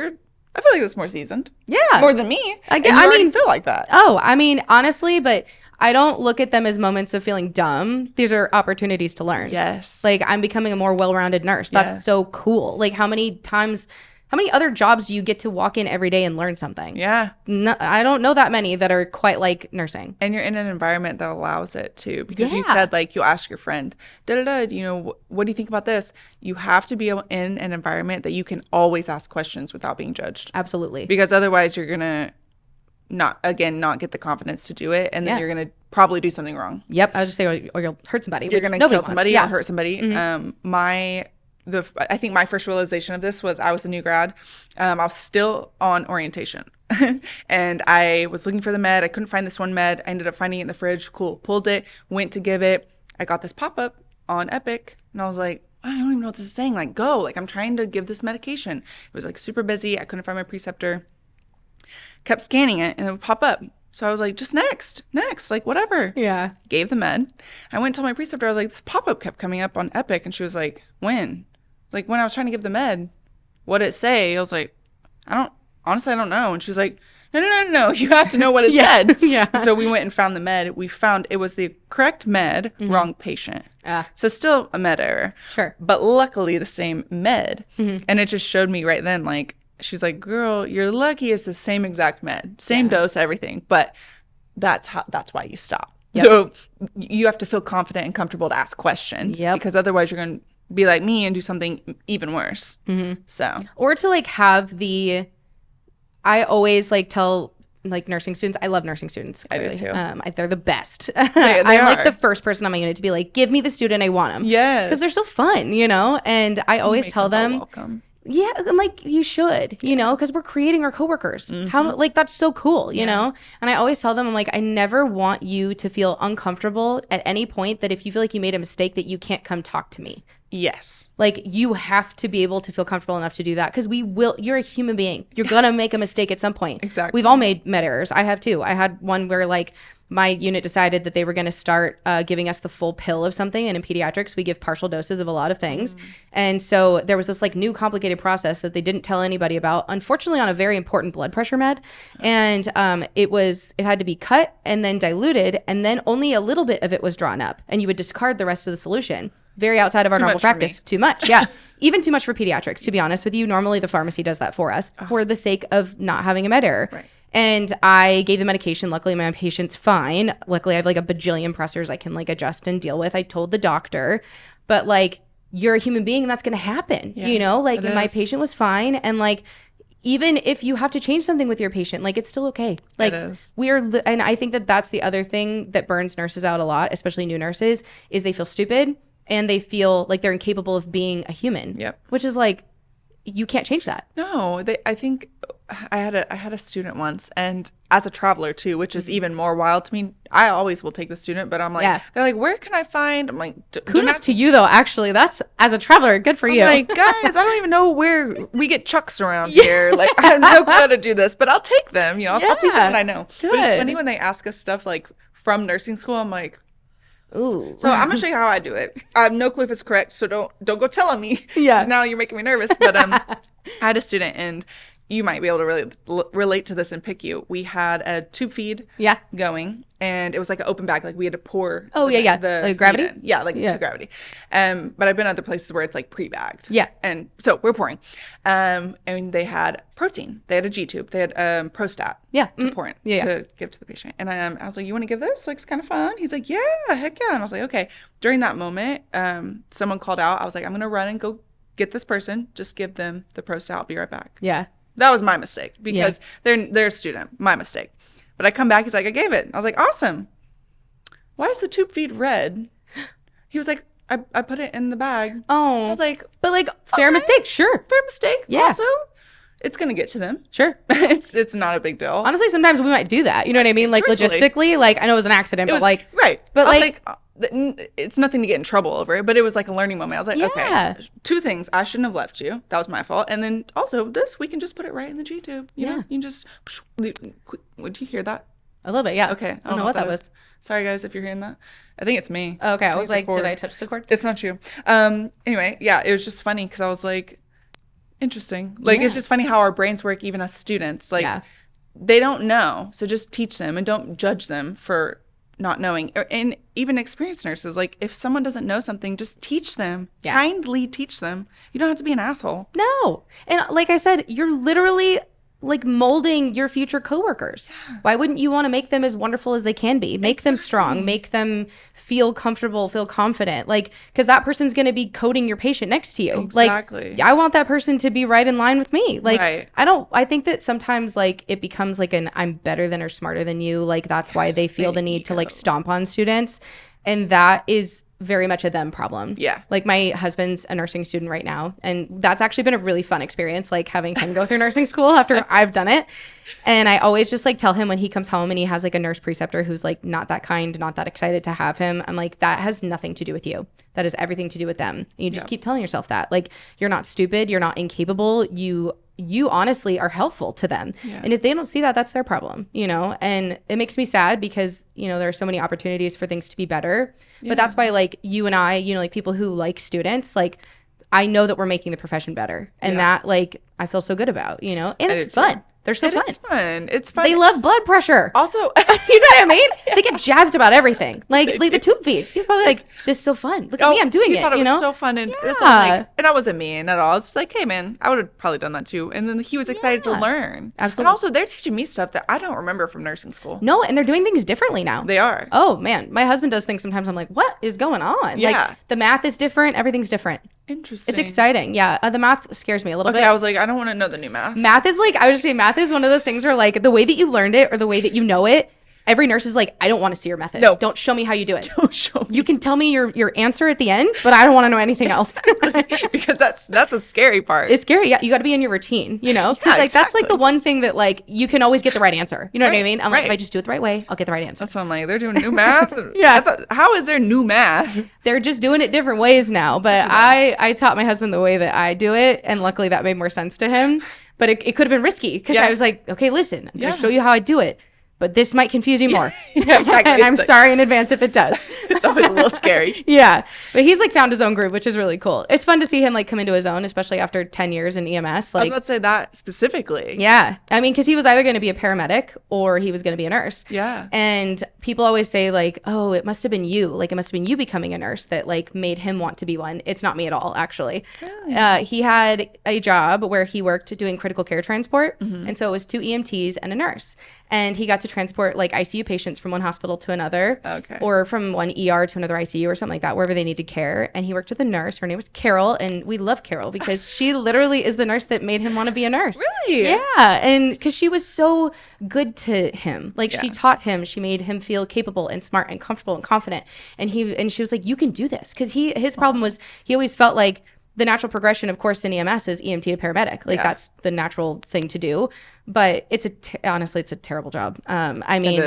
that's more seasoned. Yeah. More than me. I mean, feel like that. Oh, I mean, honestly, but I don't look at them as moments of feeling dumb. These are opportunities to learn. Yes. Like, I'm becoming a more well-rounded nurse. That's so cool. Like, how many other jobs do you get to walk in every day and learn something? Yeah. No, I don't know that many that are quite like nursing. And you're in an environment that allows it too, because you said like you'll ask your friend, what do you think about this? You have to be in an environment that you can always ask questions without being judged. Absolutely. Because otherwise you're going to not get the confidence to do it, and then you're going to probably do something wrong. Yep. I was just saying, or you'll hurt somebody. You're going to kill somebody or hurt somebody. Mm-hmm. I think my first realization of this was I was a new grad. I was still on orientation and I was looking for the med. I couldn't find this one med. I ended up finding it in the fridge. Cool. Pulled it, went to give it. I got this pop-up on Epic, and I was like, I don't even know what this is saying. Like, go. Like, I'm trying to give this medication. It was like super busy. I couldn't find my preceptor. Kept scanning it and it would pop up. So I was like, just next, like whatever. Yeah. Gave the med. I went and told my preceptor, I was like, this pop-up kept coming up on Epic. And she was like, when? Like, when I was trying to give the med, what did it say? I was like, I don't know. And she's like, no. You have to know what it said. Yeah. So we went and found the med. We found it was the correct med, wrong patient. So still a med error. Sure. But luckily the same med. And it just showed me right then, like, she's like, girl, you're lucky it's the same exact med, same dose, everything. But that's why you stop. Yep. So you have to feel confident and comfortable to ask questions. Because otherwise you're going to be like me and do something even worse. So. Or to like have I always like tell like nursing students, I love nursing students. Clearly. I do too. They're the best. They I'm are. like the first person on my unit to be like, give me the student, I want them. Yes. Because they're so fun, you know? And I always tell them, welcome. Yeah, I'm like, you should, you know, because we're creating our coworkers. How, like, that's so cool, you know? And I always tell them, I'm like, I never want you to feel uncomfortable at any point that if you feel like you made a mistake that you can't come talk to me. Yes. Like, you have to be able to feel comfortable enough to do that because you're a human being. You're going to make a mistake at some point. Exactly. We've all made med errors. I have too. I had one where like my unit decided that they were going to start giving us the full pill of something. And in pediatrics, we give partial doses of a lot of things. And so there was this like new complicated process that they didn't tell anybody about, unfortunately on a very important blood pressure med. And it had to be cut and then diluted. And then only a little bit of it was drawn up. And you would discard the rest of the solution. Very outside of our normal practice. Too much. Yeah. Even too much for pediatrics, to be honest with you. Normally the pharmacy does that for us for the sake of not having a med error. Right. And I gave the medication. Luckily, my patient's fine. Luckily, I have like a bajillion pressors I can like adjust and deal with. I told the doctor, but like, you're a human being and that's going to happen, you know? Like, and my patient was fine. And like, even if you have to change something with your patient, like it's still okay. Like and I think that that's the other thing that burns nurses out a lot, especially new nurses, is they feel stupid. And they feel like they're incapable of being a human. Yep. Which is like, you can't change that. No, I think I had a student once, and as a traveler too, which is even more wild to me. I always will take the student, but I'm like, they're like, where can I find? I'm like, kudos to you though. Actually, that's as a traveler, good for you. Like, guys, I don't even know where we get chucks around here. Like, I have no clue how to do this, but I'll take them. You know, I'll teach them what I know. Good. But it's funny when they ask us stuff like from nursing school. I'm like. Ooh. So I'm gonna show you how I do it. I have no clue if it's correct, so don't go telling me. Yeah. Now you're making me nervous. But I had a student, and you might be able to really relate to this and pick you. We had a tube feed going, and it was like an open bag. Like we had to pour. Oh, the like gravity? To gravity. But I've been other places where it's like pre-bagged. Yeah. And so we're pouring. And they had protein. They had a G tube. They had Prostat. Yeah. To pour in to give to the patient. And I was like, you want to give this? Like, it's kind of fun. He's like, yeah, heck yeah. And I was like, okay. During that moment, someone called out. I was like, I'm going to run and go get this person. Just give them the Prostat. I'll be right back. Yeah. That was my mistake because they're a student. My mistake. But I come back. He's like, I gave it. I was like, awesome. Why is the tube feed red? He was like, I put it in the bag. Oh. I was like, but like, fair mistake. Sure. Fair mistake. Yeah. Also, it's going to get to them. Sure. It's not a big deal. Honestly, sometimes we might do that. You know what I mean? Like logistically, like I know it was an accident, but like. Right. But like it's nothing to get in trouble over, but it was like a learning moment. I was like, okay, two things. I shouldn't have left you. That was my fault. And then also this, we can just put it right in the G-tube. You know, you can just, would you hear that? A little bit, yeah. Okay. I don't know what that was. Sorry, guys, if you're hearing that. I think it's me. Oh, okay. I was like, did I touch the cord? It's not you. Anyway, yeah, it was just funny because I was like, interesting. Like, it's just funny how our brains work even as students. Like, they don't know. So just teach them and don't judge them for not knowing. And even experienced nurses, like if someone doesn't know something, just teach them. Kindly teach them. You don't have to be an asshole. No. And like I said, you're literally like molding your future coworkers. Why wouldn't you want to make them as wonderful as they can be? Make them strong, make them feel comfortable, feel confident. Like, because that person's going to be coding your patient next to you. Exactly. Like, I want that person to be right in line with me. Like, I think that sometimes like it becomes like an I'm better than or smarter than you. Like that's why they feel the need to like stomp on students. And that is very much a them problem. Yeah. Like my husband's a nursing student right now. And that's actually been a really fun experience, like having him go through nursing school after I've done it. And I always just like tell him when he comes home and he has like a nurse preceptor who's like not that kind, not that excited to have him. I'm like, that has nothing to do with you. That has everything to do with them. And you just keep telling yourself that. Like, you're not stupid. You're not incapable. You honestly are helpful to them. Yeah. And if they don't see that, that's their problem, you know? And it makes me sad because, you know, there are so many opportunities for things to be better. Yeah. But that's why, like, you and I, you know, like people who like students, like, I know that we're making the profession better. And that, like, I feel so good about, you know? And it's fun. They're so fun. It's fun. It's fun. They love blood pressure. Also, You know what I mean? They get jazzed about everything. Like the tube feed. He's probably like, this is so fun. Look at me, I'm doing it. He thought it you was know? so fun. And this was like, and I wasn't mean at all. It's just like, hey man, I would have probably done that too. And then he was excited to learn. Absolutely. And also they're teaching me stuff that I don't remember from nursing school. No, and they're doing things differently now. They are. Oh man, my husband does things sometimes. I'm like, what is going on? Yeah. Like the math is different. Everything's different. Interesting. It's exciting. Yeah. The math scares me a little bit. I was like, I don't want to know the new math. Math is like, I would just say math is one of those things where like the way that you learned it or the way that you know it, every nurse is like, I don't want to see your method. No. Don't show me how you do it. Don't show me. You can tell me your answer at the end, but I don't want to know anything else. Because that's a scary part. It's scary. Yeah, you got to be in your routine, you know? Because like that's like the one thing that like you can always get the right answer. You know what I mean? I'm like, if I just do it the right way, I'll get the right answer. That's what I'm like. They're doing new math. Yeah. How is there new math? They're just doing it different ways now. But I taught my husband the way that I do it, and luckily that made more sense to him. But it could have been risky because I was like, okay, listen, I'm going to show you how I do it. But this might confuse you more. Yeah, exactly. And I'm sorry in advance if it does. It's always a little scary. Yeah. But he's like found his own groove, which is really cool. It's fun to see him like come into his own, especially after 10 years in EMS. Like, I was about to say that specifically. Yeah. I mean, because he was either going to be a paramedic or he was going to be a nurse. Yeah. And people always say like, oh, it must have been you. Like it must have been you becoming a nurse that like made him want to be one. It's not me at all, actually. Really? He had a job where he worked doing critical care transport. Mm-hmm. And so it was 2 EMTs and a nurse. And he got to transport like ICU patients from one hospital to another, or from one ER to another ICU or something like that, wherever they needed care. And he worked with a nurse. Her name was Carol, and we love Carol because she literally is the nurse that made him want to be a nurse. Really? Yeah, and because she was so good to him, like she taught him, she made him feel capable and smart and comfortable and confident. And she was like, "You can do this," because his problem was he always felt like the natural progression, of course, in EMS is EMT to paramedic. Like that's the natural thing to do. But honestly, it's a terrible job. I mean,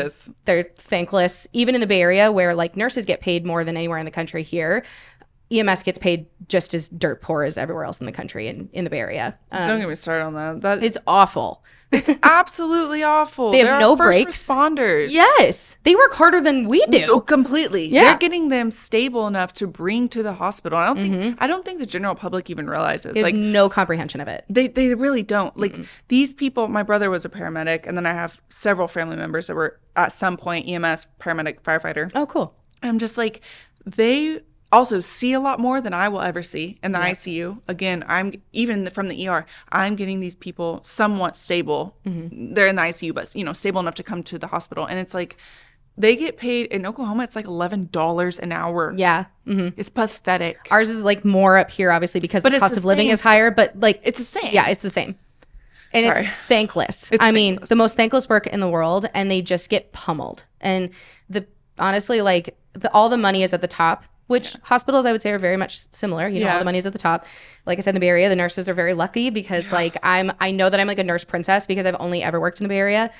they're thankless. Even in the Bay Area where like nurses get paid more than anywhere in the country here, EMS gets paid just as dirt poor as everywhere else in the country and in the Bay Area. Don't get me started on that. It's awful. It's absolutely awful. They have no first breaks. Responders. Yes. They work harder than we do. Oh, completely. Yeah. They're getting them stable enough to bring to the hospital. I don't think the general public even realizes. They have no comprehension of it. They really don't. Like these people, my brother was a paramedic, and then I have several family members that were at some point EMS, paramedic, firefighter. Oh, cool. I'm just like, they also see a lot more than I will ever see in the ICU. Again, I'm even from the ER, I'm getting these people somewhat stable. They're in the ICU, but stable enough to come to the hospital. And it's like they get paid in Oklahoma. It's like $11 an hour. Yeah. Mm-hmm. It's pathetic. Ours is like more up here, obviously, because the cost of living is higher. But like it's the same. Yeah, it's the same. And it's thankless. I mean, the most thankless work in the world, and they just get pummeled. And honestly, like all the money is at the top. Which hospitals I would say are very much similar. All the money is at the top. Like I said, in the Bay Area, the nurses are very lucky because like I know that I'm like a nurse princess because I've only ever worked in the Bay Area.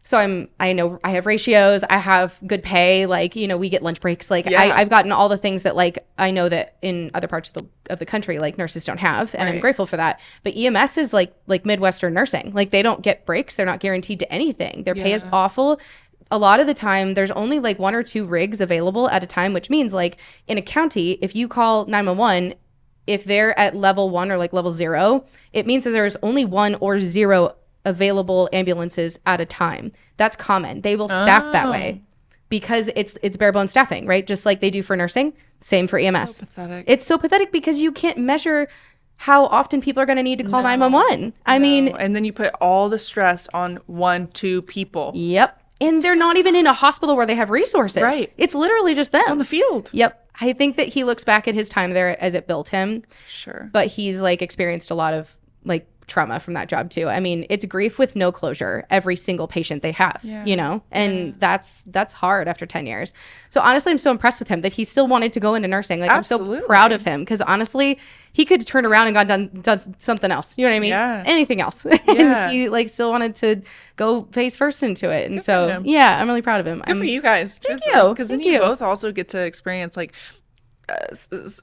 So I know I have ratios, I have good pay, like, we get lunch breaks. Like I've gotten all the things that like I know that in other parts of the country, like nurses don't have. And I'm grateful for that. But EMS is like Midwestern nursing. Like they don't get breaks. They're not guaranteed to anything. Their pay is awful. A lot of the time, there's only like 1 or 2 rigs available at a time, which means like in a county, if you call 911, if they're at level 1 or like level 0, it means that there's only 1 or 0 available ambulances at a time. That's common. They will staff that way because it's bare bones staffing, right? Just like they do for nursing, same for EMS. So pathetic. It's so pathetic because you can't measure how often people are going to need to call 911. I mean, and then you put all the stress on 1-2 people. Yep. And they're not even in a hospital where they have resources. Right. It's literally just them. It's on the field. Yep. I think that he looks back at his time there as it built him. Sure. But he's like experienced a lot of like trauma from that job too. I mean, it's grief with no closure, every single patient they have, and that's hard after 10 years. So honestly, I'm so impressed with him that he still wanted to go into nursing. Like Absolutely. I'm so proud of him because honestly, he could turn around and done something else. You know what I mean? Yeah. Anything else. Yeah. And he like still wanted to go face first into it. And so, yeah, I'm really proud of him. Good for you guys. Thank you. Because then you both also get to experience like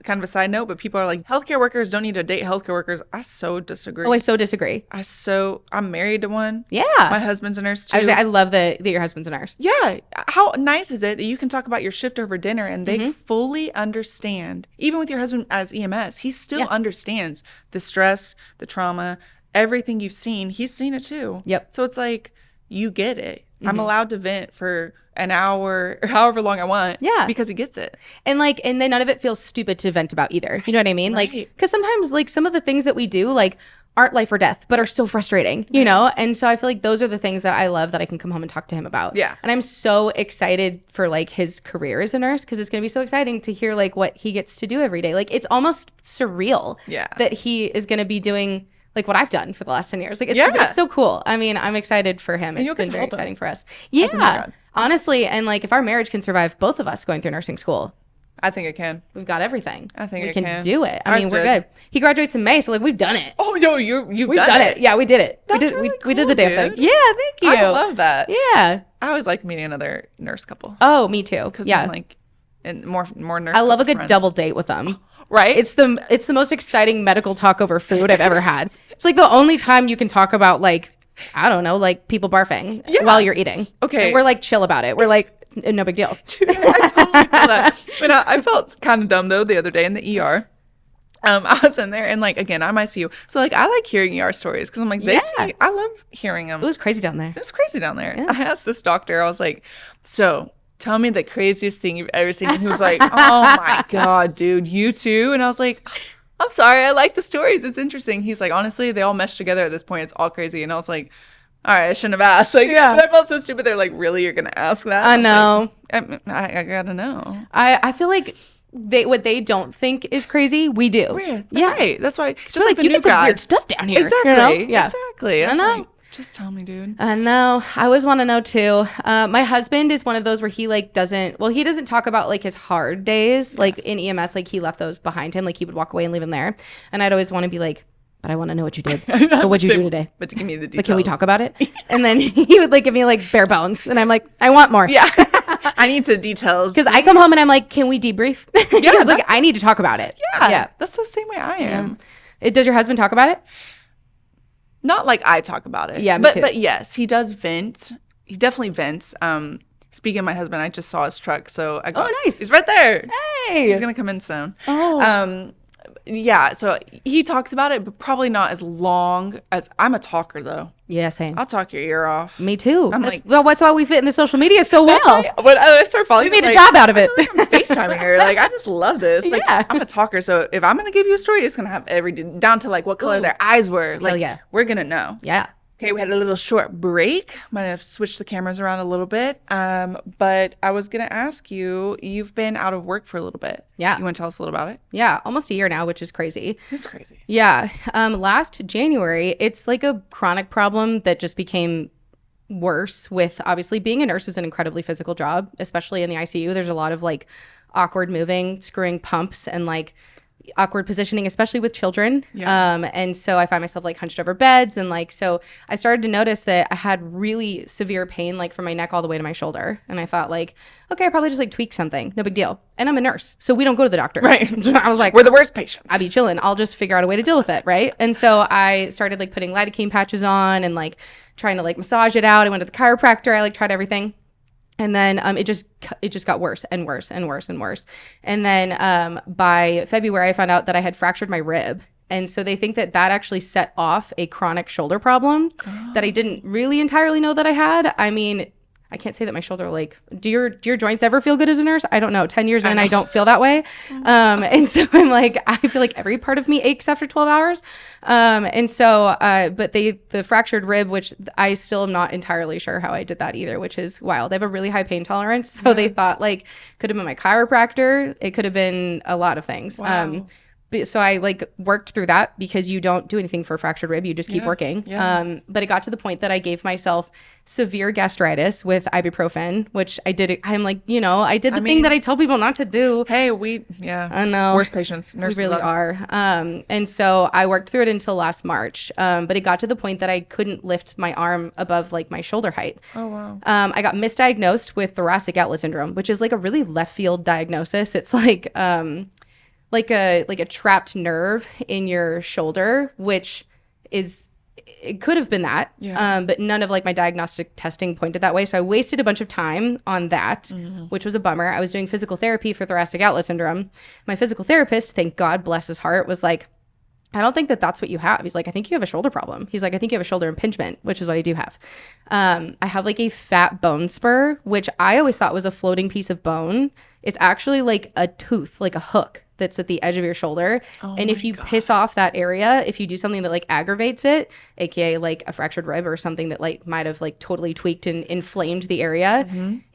kind of a side note, but people are like, healthcare workers don't need to date healthcare workers. I so disagree. Oh, I so disagree. I'm married to one. Yeah. My husband's a nurse too. I love that your husband's a nurse. Yeah. How nice is it that you can talk about your shift over dinner and they fully understand, even with your husband as EMS, he still understands the stress, the trauma, everything you've seen, he's seen it too. Yep. So it's like, you get it. I'm allowed to vent for an hour or however long I want. Yeah. Because he gets it. And and then none of it feels stupid to vent about either. You know what I mean? Right. Because sometimes some of the things that we do aren't life or death, but are still frustrating, you know? And so I feel like those are the things that I love that I can come home and talk to him about. Yeah. And I'm so excited for his career as a nurse, because it's going to be so exciting to hear what he gets to do every day. It's almost surreal that he is going to be doing what I've done for the last 10 years. It's so cool. I mean, I'm excited for him. It's been very exciting for us. Yeah. Honestly, and if our marriage can survive both of us going through nursing school, I think it can. we've got everything. I think we it can do it. I Ours mean, we're did. good. He graduates in May, so we've done it. Oh, no, we've done it. Yeah, we did it. That's we really did the cool, damn dude. thing. Yeah, thank you. I love that. Yeah. I always like meeting another nurse couple. Oh, me too. Because Yeah. I'm and more nurse I love a good friends. double date with them. Right? It's the most exciting medical talk over food I've ever had. It's the only time you can talk about I don't know, people barfing while you're eating. Okay. And we're chill about it. We're no big deal. Dude, I totally feel that. But I felt kind of dumb though the other day in the ER. I was in there and again, I'm ICU. So I like hearing ER stories because I'm I love hearing them. It was crazy down there. It was crazy down there. I asked this doctor, I was like, so tell me the craziest thing you've ever seen. And he was like, oh my God, dude, you too? And I was like, I'm sorry, I like the stories. It's interesting. He's like, honestly, they all mesh together at this point. It's all crazy. And I was like, all right, I shouldn't have asked. But I felt so stupid. They're like, really? You're going to ask that? I know. I got to know. I feel like what they don't think is crazy, we do. Weird. Yeah. Right. That's why. Just So like the you new get some grad. weird stuff down here. Exactly. You know? Yeah. Exactly. I know. Just tell me, dude. I know. I always want to know too. My husband is one of those where he he doesn't talk about his hard days. In EMS, he left those behind him. He would walk away and leave them there. And I'd always want to be but I want to know what you did. But what'd you do today? But to give me the details. But can we talk about it? And then he would give me bare bones. And I'm I want more. Yeah. I need the details. Because I come home and I'm can we debrief? Because I need to talk about it. Yeah. That's the same way I am. Does your husband talk about it? Not I talk about it. Yeah, me but too. But yes, he does vent. He definitely vents. Speaking of my husband, I just saw his truck, so I got. Oh, nice. He's right there. Hey. He's gonna come in soon. Oh. Yeah. So he talks about it, but probably not as long as I'm a talker though. Yeah, same. I'll talk your ear off. Me too. I'm that's why we fit in the social media so well. That's why when I start following, We made a job out of it. I feel I'm FaceTiming her. I just love this. Yeah. I'm a talker, so if I'm gonna give you a story, it's gonna have down to what color their eyes were. Hell yeah. We're gonna know. Yeah. Okay, we had a little short break. Might have switched the cameras around a little bit. But I was gonna ask you, you've been out of work for a little bit. Yeah. You want to tell us a little about it? Yeah. Almost a year now, which is crazy. It's crazy. Yeah. Last January, it's a chronic problem that just became worse with obviously being a nurse is an incredibly physical job, especially in the ICU. There's a lot of awkward moving, screwing pumps and awkward positioning, especially with children. Yeah. And so I find myself hunched over beds and so I started to notice that I had really severe pain from my neck all the way to my shoulder. And I thought okay, I probably just tweak something. No big deal. And I'm a nurse, so we don't go to the doctor. Right. So I was we're the worst patients. I'd be chilling. I'll just figure out a way to deal with it. Right. And so I started putting lidocaine patches on and trying to massage it out. I went to the chiropractor. I tried everything. And then it just got worse and worse and worse and worse. And then by February, I found out that I had fractured my rib. And so they think that actually set off a chronic shoulder problem that I didn't really entirely know that I had. I mean, I can't say that my shoulder, do your joints ever feel good as a nurse? I don't know. 10 years in, I don't feel that way. And so I'm I feel every part of me aches after 12 hours. And so, but the fractured rib, which I still am not entirely sure how I did that either, which is wild. I have a really high pain tolerance. So they thought could have been my chiropractor. It could have been a lot of things. Wow. So I worked through that because you don't do anything for a fractured rib. You just keep working. Yeah. But it got to the point that I gave myself severe gastritis with ibuprofen, which I did. I'm I did the thing that I tell people not to do. Hey, I know. Worst patients. Nurses We really are. And so I worked through it until last March. But it got to the point that I couldn't lift my arm above my shoulder height. Oh, wow. I got misdiagnosed with thoracic outlet syndrome, which is a really left field diagnosis. It's like a trapped nerve in your shoulder, which it could have been that. Yeah. But none of my diagnostic testing pointed that way. So I wasted a bunch of time on that, which was a bummer. I was doing physical therapy for thoracic outlet syndrome. My physical therapist, thank God, bless his heart, was I don't think that that's what you have. He's like, I think you have a shoulder problem. He's like, I think you have a shoulder impingement, which is what I do have. I have like a fat bone spur, which I always thought was a floating piece of bone. It's actually like a tooth, like a hook that's at the edge of your shoulder. And if you piss off that area, if you do something that like aggravates it, aka like a fractured rib or something that like might have like totally tweaked and inflamed the area,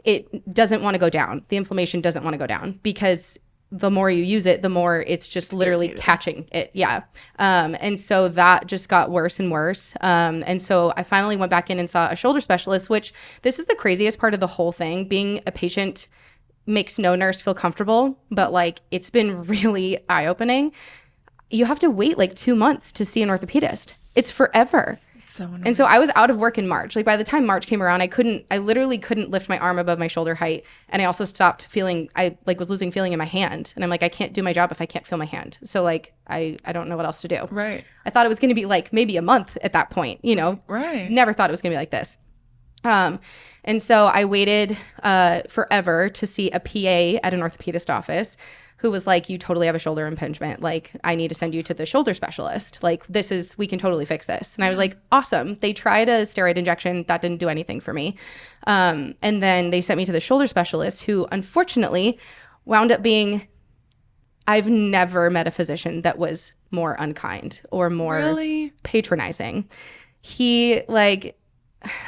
it doesn't want to go down. The inflammation doesn't want to go down because the more you use it, the more it's just literally catching it. Yeah. And so that just got worse and worse. And so I finally went back in and saw a shoulder specialist, which this is the craziest part of the whole thing. Being a patient makes no nurse feel comfortable, but like it's been really eye-opening. You have to wait like 2 months to see an orthopedist. It's forever. So annoying. And so I was out of work in March. Like by the time March came around, I literally couldn't lift my arm above my shoulder height. And I also stopped feeling, I like was losing feeling in my hand. And I'm like, I can't do my job if I can't feel my hand. So like, I don't know what else to do. Right. I thought it was going to be like maybe a month at that point, you know? Right. Never thought it was going to be like this. And so I waited forever to see a PA at an orthopedist office who was like, you totally have a shoulder impingement. Like, I need to send you to the shoulder specialist. Like, we can totally fix this. And I was like, awesome. They tried a steroid injection. That didn't do anything for me. And then they sent me to the shoulder specialist who unfortunately wound up being, I've never met a physician that was more unkind or more patronizing. He like,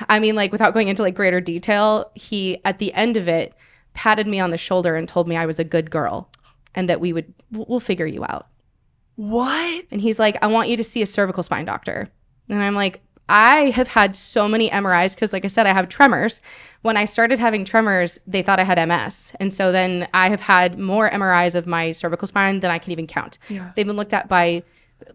I mean, like without going into like greater detail, he at the end of it patted me on the shoulder and told me I was a good girl and that we'll figure you out. What? And he's like, I want you to see a cervical spine doctor. And I'm like, I have had so many MRIs because like I said, I have tremors. When I started having tremors, they thought I had MS. And so then I have had more MRIs of my cervical spine than I can even count. Yeah. They've been looked at by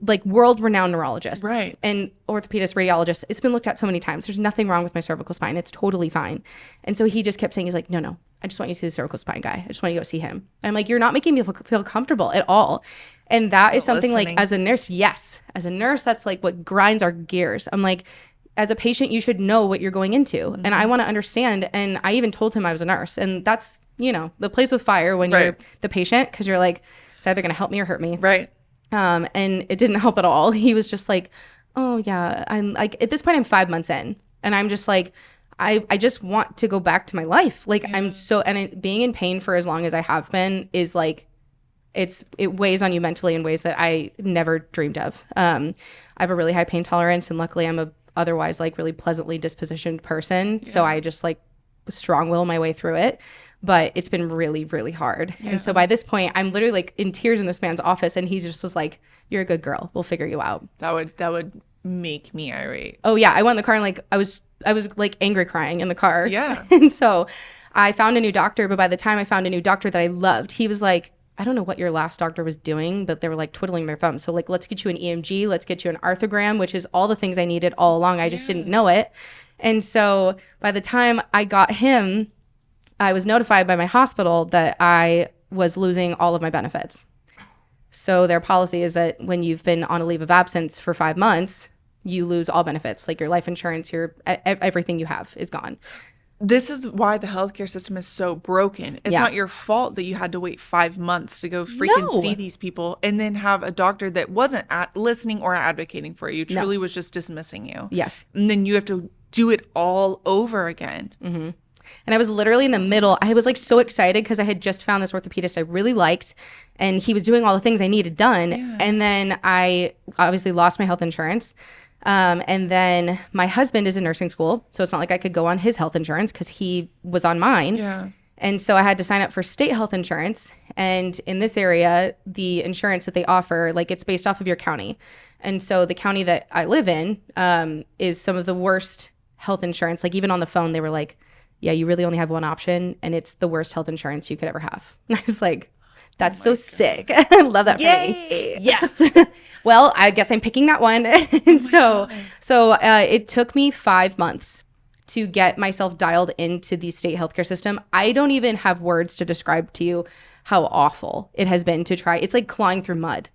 like world-renowned neurologists and orthopedists, radiologists. It's been looked at so many times. There's nothing wrong with my cervical spine. It's totally fine. And so he just kept saying, he's like, no, I just want you to see the cervical spine guy. I just want you to go see him. And I'm like, you're not making me feel comfortable at all. And that is something like as a nurse, yes. As a nurse, that's like what grinds our gears. I'm like, as a patient, you should know what you're going into. And I want to understand. And I even told him I was a nurse. And that's, you know, the plays with fire when you're the patient because you're like, it's either going to help me or hurt me. Right. And it didn't help at all. He was just like, oh yeah, I'm like, at this point I'm 5 months in and I'm just like, I just want to go back to my life. Like I'm so, and being in pain for as long as I have been is like, it weighs on you mentally in ways that I never dreamed of. I have a really high pain tolerance and luckily I'm a otherwise like really pleasantly dispositioned person. Yeah. So I just like strong will my way through it. But it's been really, really hard. Yeah. And so by this point, I'm literally like in tears in this man's office and he just was like, you're a good girl. We'll figure you out. That would make me irate. Oh yeah. I went in the car and like I was like angry crying in the car. Yeah. And so I found a new doctor. But by the time I found a new doctor that I loved, he was like, I don't know what your last doctor was doing, but they were like twiddling their thumbs. So like, let's get you an EMG. Let's get you an arthrogram, which is all the things I needed all along. I just didn't know it. And so by the time I got him, I was notified by my hospital that I was losing all of my benefits. So their policy is that when you've been on a leave of absence for 5 months, you lose all benefits, like your life insurance, your everything you have is gone. This is why the healthcare system is so broken. It's not your fault that you had to wait 5 months to go freaking see these people and then have a doctor that wasn't listening or advocating for you, truly was just dismissing you. Yes. And then you have to do it all over again. Mm-hmm. And I was literally in the middle. I was like so excited because I had just found this orthopedist I really liked and he was doing all the things I needed done. Yeah. And then I obviously lost my health insurance. And then my husband is in nursing school. So it's not like I could go on his health insurance because he was on mine. Yeah. And so I had to sign up for state health insurance. And in this area, the insurance that they offer, like it's based off of your county. And so the county that I live in is some of the worst health insurance. Like even on the phone, they were like, yeah, you really only have one option and it's the worst health insurance you could ever have. And I was like, that's so sick. I love that for me. Yes. Well, I guess I'm picking that one. And so it took me 5 months to get myself dialed into the state healthcare system. I don't even have words to describe to you how awful it has been to try. It's like clawing through mud.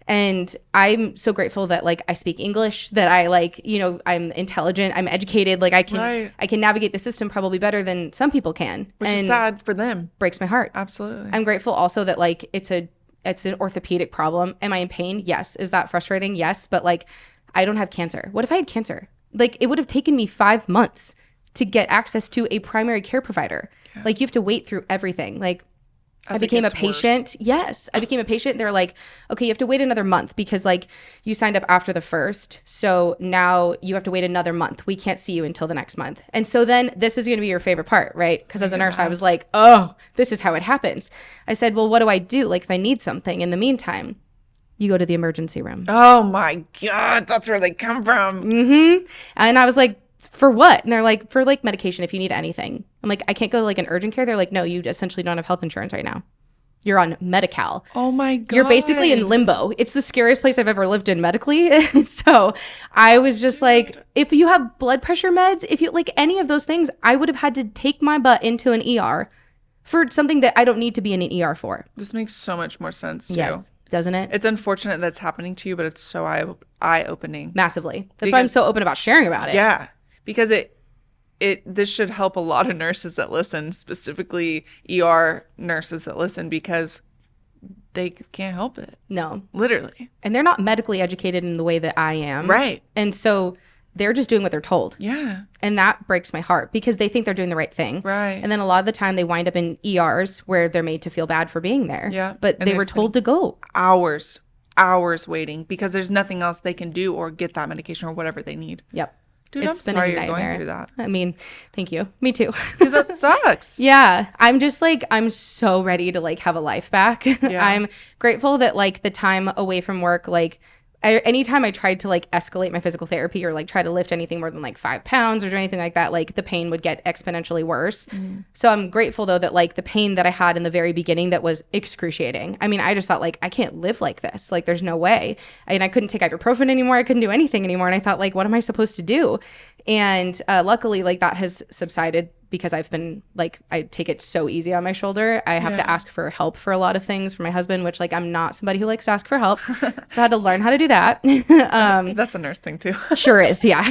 And I'm so grateful that like I speak English, that I like, you know, I'm intelligent, I'm educated, like I can navigate the system probably better than some people can. Which is sad for them. Breaks my heart. Absolutely. I'm grateful also that like it's a it's an orthopedic problem. Am I in pain? Yes. Is that frustrating? Yes. But like, I don't have cancer. What if I had cancer? Like, it would have taken me 5 months to get access to a primary care provider. Yeah. Like, you have to wait through everything. Like, I became a patient. Worse. Yes. I became a patient. They're like, okay, you have to wait another month because like you signed up after the 1st. So now you have to wait another month. We can't see you until the next month. And so then this is going to be your favorite part, right? Because as a nurse, I was like, oh, this is how it happens. I said, well, what do I do? Like if I need something in the meantime, you go to the emergency room. Oh my God. That's where they come from. Mm-hmm. And I was like, for what? And they're like, for like medication if you need anything. I'm like, I can't go to like an urgent care. They're like, no, you essentially don't have health insurance right now. You're on Medi-Cal. Oh my God. You're basically in limbo. It's the scariest place I've ever lived in medically. So I was just like, if you have blood pressure meds, if you like any of those things, I would have had to take my butt into an ER for something that I don't need to be in an ER for. This makes so much more sense too. Yes. Doesn't it? It's unfortunate that's happening to you, but it's so eye-opening. Massively. That's why I'm so open about sharing about it. Yeah. Because this should help a lot of nurses that listen, specifically ER nurses that listen, because they can't help it. No. Literally. And they're not medically educated in the way that I am. Right. And so they're just doing what they're told. Yeah. And that breaks my heart because they think they're doing the right thing. Right. And then a lot of the time they wind up in ERs where they're made to feel bad for being there. Yeah. But they were told to go. Hours waiting because there's nothing else they can do or get that medication or whatever they need. Yep. Dude, I'm sorry you're going through that. I mean, thank you. Me too. Because that sucks. Yeah. I'm just like, I'm so ready to like have a life back. Yeah. I'm grateful that like the time away from work, like anytime I tried to like escalate my physical therapy or like try to lift anything more than like 5 pounds or do anything like that, like the pain would get exponentially worse. So I'm grateful though that like the pain that I had in the very beginning that was excruciating. I mean, I just thought like, I can't live like this. Like there's no way. And I couldn't take ibuprofen anymore. I couldn't do anything anymore. And I thought like, what am I supposed to do? And luckily like that has subsided because I've been like, I take it so easy on my shoulder. I have to ask for help for a lot of things for my husband, which like I'm not somebody who likes to ask for help. So I had to learn how to do that. That's a nurse thing too. Sure is. Yeah.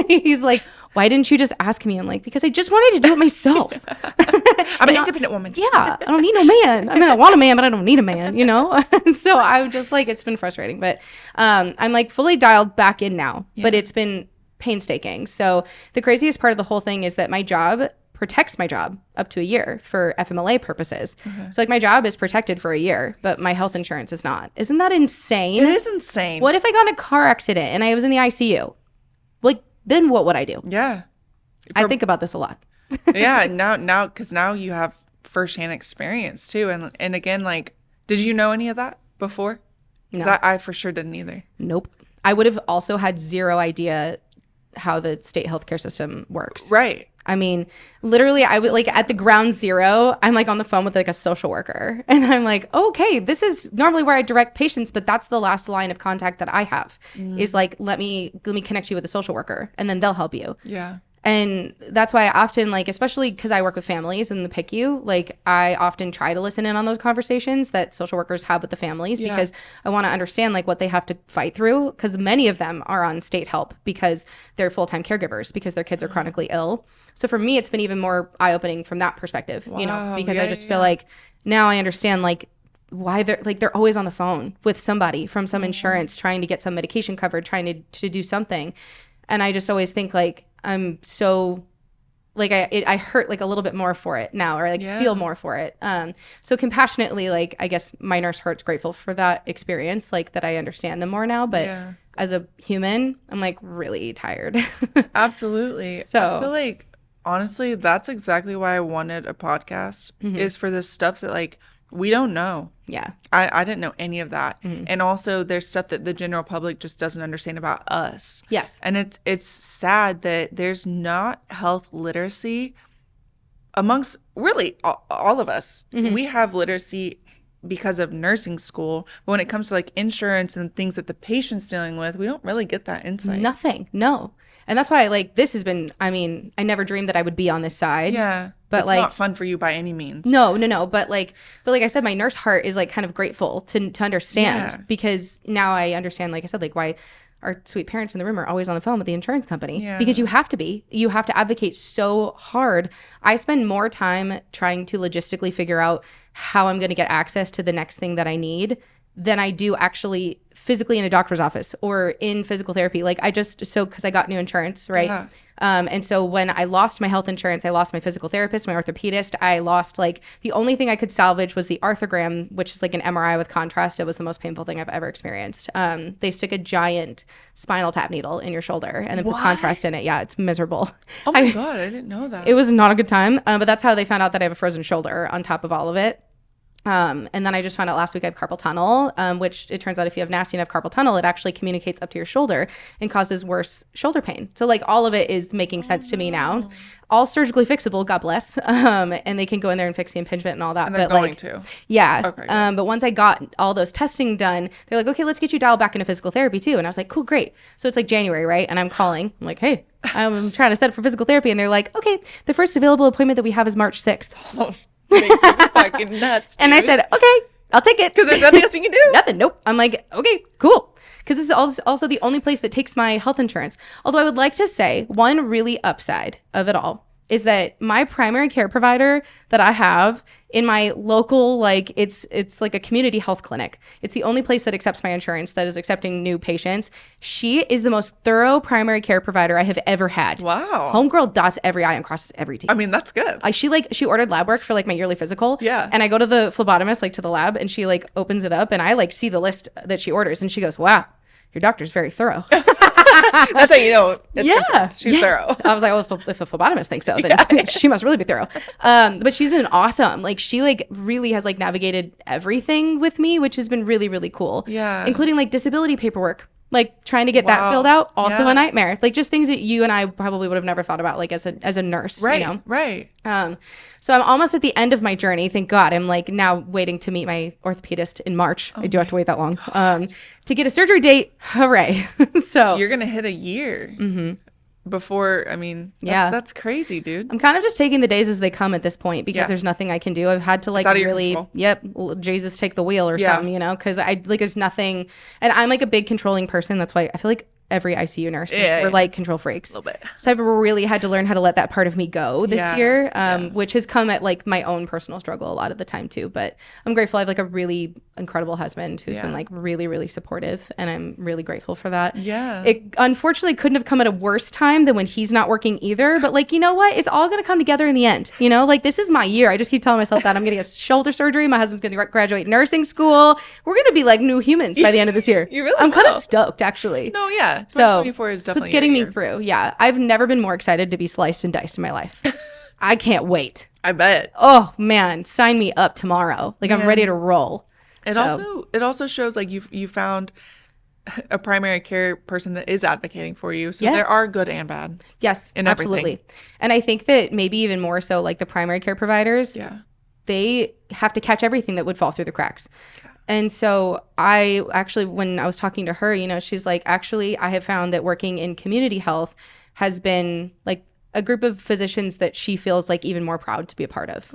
He's like, why didn't you just ask me? I'm like, because I just wanted to do it myself. I'm an independent woman. Yeah. I don't need no man. I mean, I want a man, but I don't need a man, you know? So I'm just like, it's been frustrating, but I'm like fully dialed back in now, but it's been painstaking. So the craziest part of the whole thing is that my job protects my job up to a year for FMLA purposes. So like my job is protected for a year, but my health insurance is not. Isn't that insane? It is insane. What if I got in a car accident and I was in the ICU? Like, then what would I do? Yeah. I think about this a lot. Yeah. Now, because now you have firsthand experience too. And again, like, did you know any of that before? No. I for sure didn't either. Nope. I would have also had zero idea how the state healthcare system works. Right. I mean, literally, I would like at the ground zero, I'm like on the phone with like a social worker and I'm like, oh, okay, this is normally where I direct patients, but that's the last line of contact that I have is like, let me connect you with a social worker and then they'll help you. Yeah. And that's why I often like, especially because I work with families in the PICU, like I often try to listen in on those conversations that social workers have with the families because I want to understand like what they have to fight through because many of them are on state help because they're full-time caregivers because their kids are chronically ill. So for me, it's been even more eye-opening from that perspective, you know, because I just feel like now I understand like why they're always on the phone with somebody from some insurance trying to get some medication covered, trying to do something. And I just always think like, I'm so like I hurt like a little bit more for it now or like feel more for it. So compassionately, like I guess my nurse heart's grateful for that experience, like that I understand them more now. But as a human, I'm like really tired. Absolutely. So I feel like honestly, that's exactly why I wanted a podcast is for this stuff that like we don't know. Yeah. I didn't know any of that. And also there's stuff that the general public just doesn't understand about us. Yes. And it's sad that there's not health literacy amongst really all of us. We have literacy because of nursing school. But when it comes to like insurance and things that the patient's dealing with, we don't really get that insight. Nothing. No. And that's why like this has been, I mean, I never dreamed that I would be on this side. Yeah. But it's like not fun for you by any means. No. But like I said, my nurse heart is like kind of grateful to understand because now I understand, like I said, like why our sweet parents in the room are always on the phone with the insurance company Yeah. because you have to be. You have to advocate so hard. I spend more time trying to logistically figure out how I'm going to get access to the next thing that I need than I do actually physically in a doctor's office or in physical therapy. Like because I got new insurance, right? Yeah. And so when I lost my health insurance, I lost my physical therapist, my orthopedist. I lost the only thing I could salvage was the arthrogram, which is like an MRI with contrast. It was the most painful thing I've ever experienced. They stick a giant spinal tap needle in your shoulder and then put contrast in it. Yeah, it's miserable. Oh my God, I didn't know that. It was not a good time. But that's how they found out that I have a frozen shoulder on top of all of it. And then I just found out last week I have carpal tunnel, which it turns out if you have nasty enough carpal tunnel, it actually communicates up to your shoulder and causes worse shoulder pain. So all of it is making sense to me now. All surgically fixable, God bless. And they can go in there and fix the impingement and all that. And they're going to. Yeah. Okay, but once I got all those testing done, they're like, okay, let's get you dialed back into physical therapy too. And I was like, cool, great. So it's like January, right? And I'm calling. I'm like, hey, I'm trying to set up for physical therapy. And they're like, okay, the first available appointment that we have is March 6th. Makes me fucking nuts, dude. And I said, okay, I'll take it. Because there's nothing else you can do. Nothing. Nope. I'm like, okay, cool. Because this is also the only place that takes my health insurance. Although I would like to say one really upside of it all is that my primary care provider that I have in my local, it's like a community health clinic. It's the only place that accepts my insurance, that is accepting new patients. She is the most thorough primary care provider I have ever had. Wow. Homegirl dots every I and crosses every T. I mean, that's good. She ordered lab work for my yearly physical. Yeah. And I go to the phlebotomist, to the lab, and she opens it up and I see the list that she orders and she goes, wow, your doctor's very thorough. That's how you know it's confirmed. She's yes. thorough. I was like, well, if a phlebotomist thinks so, then she must really be thorough. But she's been awesome. She really has navigated everything with me, which has been really, really cool. Yeah. Including disability paperwork. Trying to get that filled out, also a nightmare. Just things that you and I probably would have never thought about, as a nurse. Right, you know? right. So I'm almost at the end of my journey. Thank God. I'm now waiting to meet my orthopedist in March. I do have to wait that long to get a surgery date. Hooray! So You're gonna hit a year before. I mean, that's crazy, dude. I'm kind of just taking the days as they come at this point because there's nothing I can do. I've had to really, Jesus, take the wheel or something, because there's nothing. And I'm a big controlling person. That's why I feel like every ICU nurse we're control freaks. A little bit. So I've really had to learn how to let that part of me go this year, which has come at my own personal struggle a lot of the time too. But I'm grateful. I have a really incredible husband who's been really, really supportive, and I'm really grateful for that. Yeah. It unfortunately couldn't have come at a worse time than when he's not working either. But you know what? It's all going to come together in the end. This is my year. I just keep telling myself that I'm going to get shoulder surgery. My husband's going to graduate nursing school. We're going to be new humans by the end of this year. You really I'm kind of will. stoked, actually. No, yeah. So 2024 is definitely it's getting me through. Yeah. I've never been more excited to be sliced and diced in my life. I can't wait. I bet. Oh man, sign me up tomorrow. I'm ready to roll. It also shows you found a primary care person that is advocating for you. So there are good and bad. Yes, in absolutely. Everything. And I think that maybe even more so the primary care providers, they have to catch everything that would fall through the cracks. And so I actually, when I was talking to her, she's like, actually, I have found that working in community health has been a group of physicians that she feels even more proud to be a part of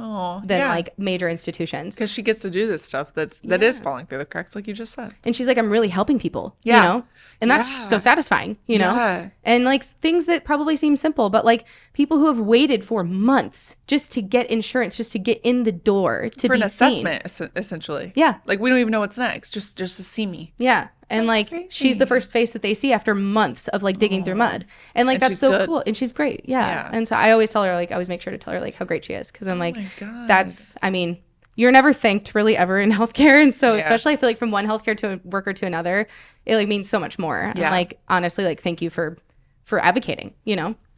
than major institutions. Because she gets to do this stuff that is falling through the cracks, like you just said. And she's like, I'm really helping people, you know? And that's so satisfying, you know? And things that probably seem simple, but people who have waited for months just to get insurance, just to get in the door, to for be an seen. assessment, essentially. Yeah. We don't even know what's next, just to see me. Yeah. And That's crazy. She's the first face that they see after months of digging through mud. And that's so good. cool. And she's great. Yeah. And so I always tell her, I always make sure to tell her how great she is. Cause I'm my God. That's, you're never thanked really ever in healthcare. And so especially I feel from one healthcare worker to another, it means so much more. Yeah. And honestly, thank you for advocating,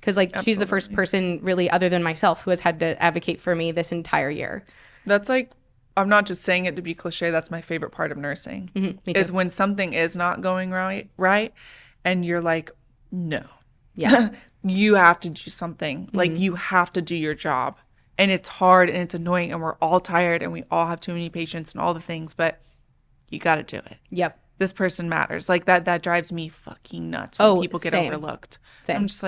cause she's the first person really other than myself who has had to advocate for me this entire year. That's I'm not just saying it to be cliche. That's my favorite part of nursing. Mm-hmm, me too. Is when something is not going right, and you're no. Yeah. You have to do something. Mm-hmm. You have to do your job. And it's hard and it's annoying and we're all tired and we all have too many patients and all the things, but you got to do it. Yep. This person matters. That drives me fucking nuts when people get same. overlooked. Same. I'm just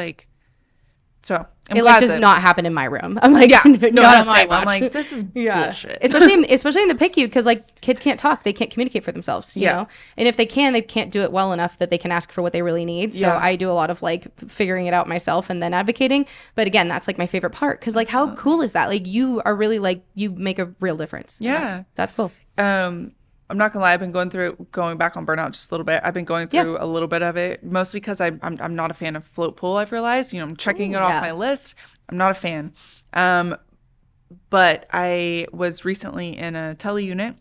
So it like does not happen in my room. I'm like, yeah, no, not on my I'm like, this is bullshit. Especially in the PICU, because like kids can't talk, they can't communicate for themselves, you know. And if they can't do it well enough that they can ask for what they really need. So I do a lot of like figuring it out myself and then advocating. But again, that's like my favorite part, because like how cool is that? Like you are really like, you make a real difference. Yeah, that's cool. I'm not gonna lie, I've been going back on Burnout just a little bit. I've been going through a little bit of it, mostly because I'm not a fan of float pool. I've realized, I'm checking it off my list. I'm not a fan. But I was recently in a tele unit,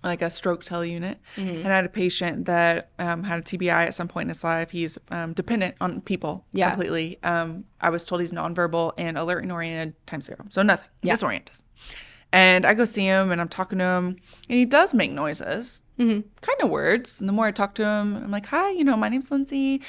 like a stroke tele unit, and I had a patient that had a TBI at some point in his life. He's dependent on people completely. I was told he's nonverbal and alert and oriented ×0, so nothing, disoriented. And I go see him, and I'm talking to him, and he does make noises, kind of words. And the more I talk to him, I'm like, hi, my name's Lindsay.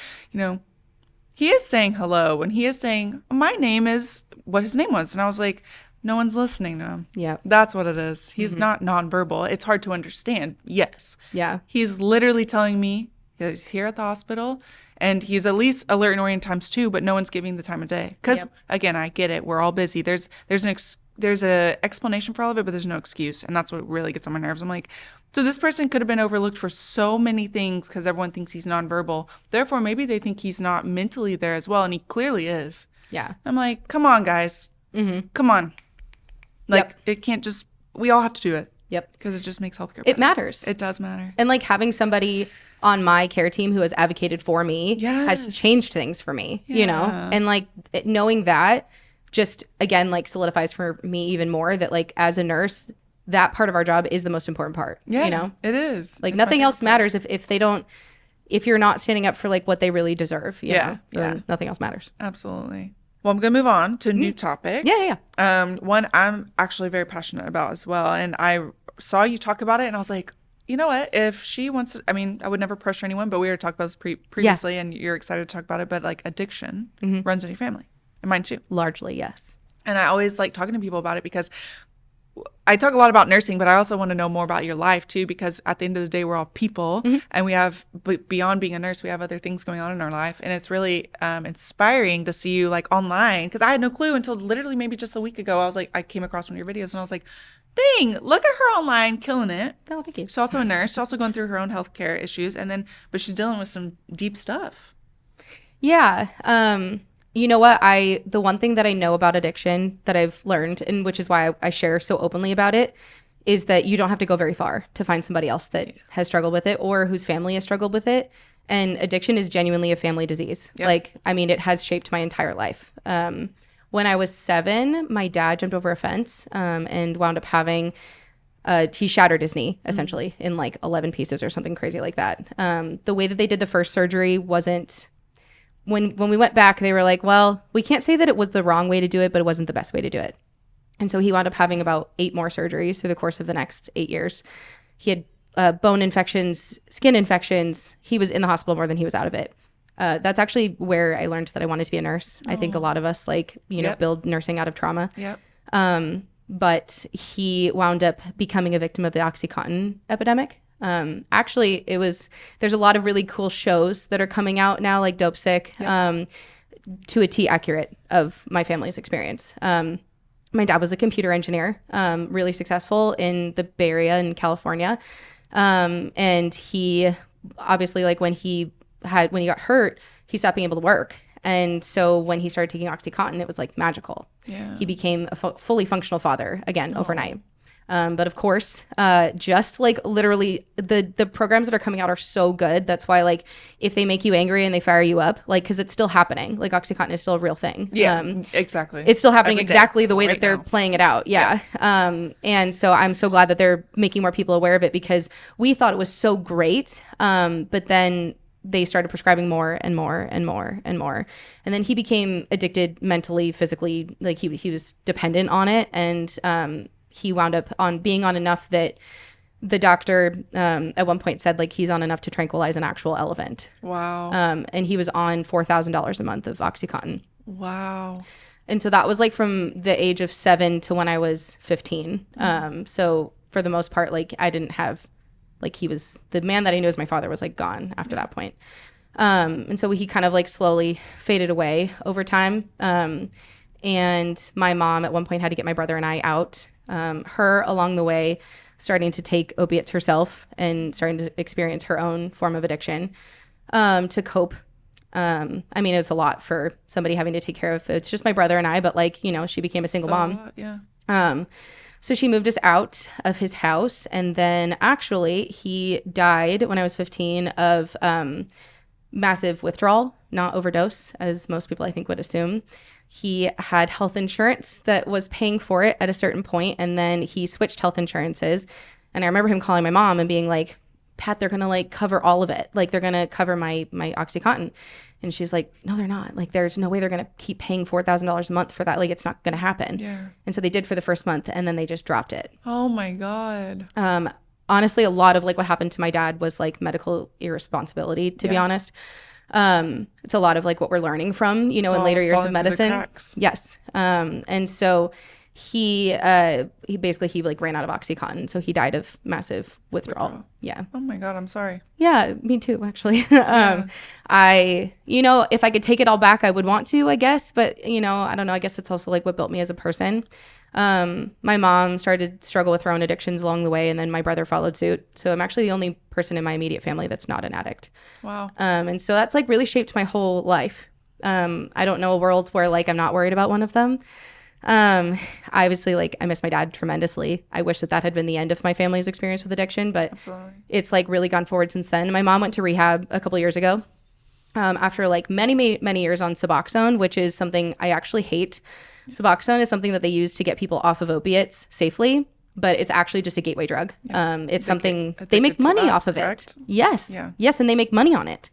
He is saying hello, and he is saying, my name is what his name was. And I was like, no one's listening to him. Yeah. That's what it is. He's not nonverbal. It's hard to understand. Yes. Yeah. He's literally telling me he's here at the hospital, and he's at least alert and oriented ×2, but no one's giving the time of day. Because, again, I get it. We're all busy. There's an explanation for all of it, but there's no excuse. And that's what really gets on my nerves. I'm like, so this person could have been overlooked for so many things because everyone thinks he's nonverbal. Therefore, maybe they think he's not mentally there as well. And he clearly is. Yeah. I'm like, come on, guys. Come on. Like, it can't just, we all have to do it. Yep. Because it just makes healthcare better. It matters. It does matter. And like having somebody on my care team who has advocated for me has changed things for me, and like knowing that just again like solidifies for me even more that like as a nurse, that part of our job is the most important part. It is. Like nothing else matters if you're not standing up for like what they really deserve. Then nothing else matters. Absolutely. Well, I'm going to move on to a new topic. One I'm actually very passionate about as well. And I saw you talk about it, and I was like, you know what? If she wants to, I would never pressure anyone, but we already talked about this previously, and you're excited to talk about it. But like addiction runs in your family, and mine too. Largely, yes. And I always like talking to people about it because I talk a lot about nursing, but I also want to know more about your life too, because at the end of the day, we're all people, and we have, beyond being a nurse, we have other things going on in our life. And it's really inspiring to see you like online, because I had no clue until literally maybe just a week ago. I came across one of your videos, and I was like, dang, look at her online, killing it. Oh, thank you. She's also a nurse. She's also going through her own healthcare issues, but she's dealing with some deep stuff. Yeah. You know what? The one thing that I know about addiction that I've learned, and which is why I share so openly about it, is that you don't have to go very far to find somebody else that has struggled with it or whose family has struggled with it. And addiction is genuinely a family disease. Yep. It has shaped my entire life. When I was 7, my dad jumped over a fence and wound up having, he shattered his knee, essentially, in like 11 pieces or something crazy like that. The way that they did the first surgery wasn't, when we went back, they were like, well, we can't say that it was the wrong way to do it, but it wasn't the best way to do it. And so he wound up having about 8 more surgeries through the course of the next 8 years. He had bone infections, skin infections. He was in the hospital more than he was out of it. That's actually where I learned that I wanted to be a nurse. I think a lot of us build nursing out of trauma. Yep. But he wound up becoming a victim of the OxyContin epidemic. Actually, there's a lot of really cool shows that are coming out now, like Dope Sick, to a T accurate of my family's experience. My dad was a computer engineer, really successful in the Bay Area in California. And he obviously, like when he got hurt, he stopped being able to work. And so when he started taking OxyContin, it was like magical. Yeah. He became a fully functional father again overnight. But of course, just like literally the programs that are coming out are so good. That's why like if they make you angry and they fire you up, like because it's still happening. Like OxyContin is still a real thing. Yeah, exactly. It's still happening exactly the way that they're playing it out. Yeah. And so I'm so glad that they're making more people aware of it, because we thought it was so great. But then they started prescribing more and more and more and more. And then he became addicted mentally, physically, like he was dependent on it. And he wound up being on enough that the doctor at one point said like he's on enough to tranquilize an actual elephant. Wow. And he was on $4,000 a month of OxyContin. Wow. And so that was like from the age of 7 to when I was 15. So for the most part, like I didn't have, like he was, the man that I knew as my father was like gone after that point. And so he kind of like slowly faded away over time. And my mom at one point had to get my brother and I out. Her along the way starting to take opiates herself and starting to experience her own form of addiction to cope. I mean, it's a lot for somebody having to take care of. It's just my brother and I, but like, you know, she became a single mom. Yeah. So she moved us out of his house, and then actually he died when I was 15 of massive withdrawal, not overdose, as most people I think would assume. He had health insurance that was paying for it at a certain point, and then he switched health insurances. And I remember him calling my mom and being like, Pat, they're gonna like cover all of it. Like they're gonna cover my OxyContin. And she's like, no, they're not. Like there's no way they're gonna keep paying $4,000 a month for that. Like it's not gonna happen. Yeah. And so they did for the first month, and then they just dropped it. Oh my God. Honestly, a lot of like what happened to my dad was like medical irresponsibility, to be honest. It's a lot of like what we're learning from, you know, in later years of medicine. Yes. And so he basically like ran out of OxyContin, so he died of massive withdrawal. Yeah. Oh my God, I'm sorry. Yeah, me too, actually. You know, if I could take it all back, I would want to, I guess, but you know, I don't know. I guess it's also like what built me as a person. My mom started to struggle with her own addictions along the way, and then my brother followed suit. So I'm actually the only person in my immediate family that's not an addict. Wow. And so that's like really shaped my whole life. I don't know a world where like I'm not worried about one of them. Obviously, like I miss my dad tremendously. I wish that had been the end of my family's experience with addiction, but it's like really gone forward since then. My mom went to rehab a couple years ago. After like many years on Suboxone, which is something I actually hate. Suboxone is something that they use to get people off of opiates safely, but it's actually just a gateway drug. It's something they make money off of it. Yes. Yeah. Yes. And they make money on it.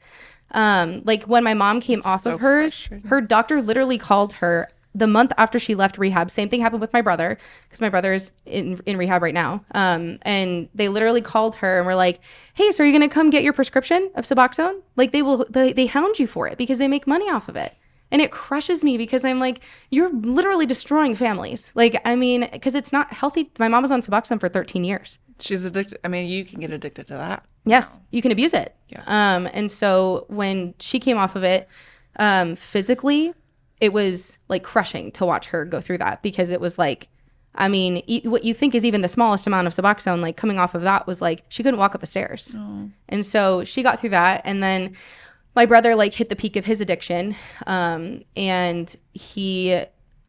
Like when my mom came off of hers, her doctor literally called her the month after she left rehab. Same thing happened with my brother, because my brother is in rehab right now. And they literally called her and were like, hey, so are you going to come get your prescription of Suboxone? Like they hound you for it because they make money off of it. And it crushes me because I'm like, you're literally destroying families. Like, I mean, because it's not healthy. My mom was on Suboxone for 13 years. She's addicted. I mean, you can get addicted to that. Yes, you can abuse it. Yeah. And so when she came off of it, physically, it was like crushing to watch her go through that, because it was like, I mean, what you think is even the smallest amount of Suboxone, like coming off of that was like, she couldn't walk up the stairs. Oh. And so she got through that. And then my brother like hit the peak of his addiction. And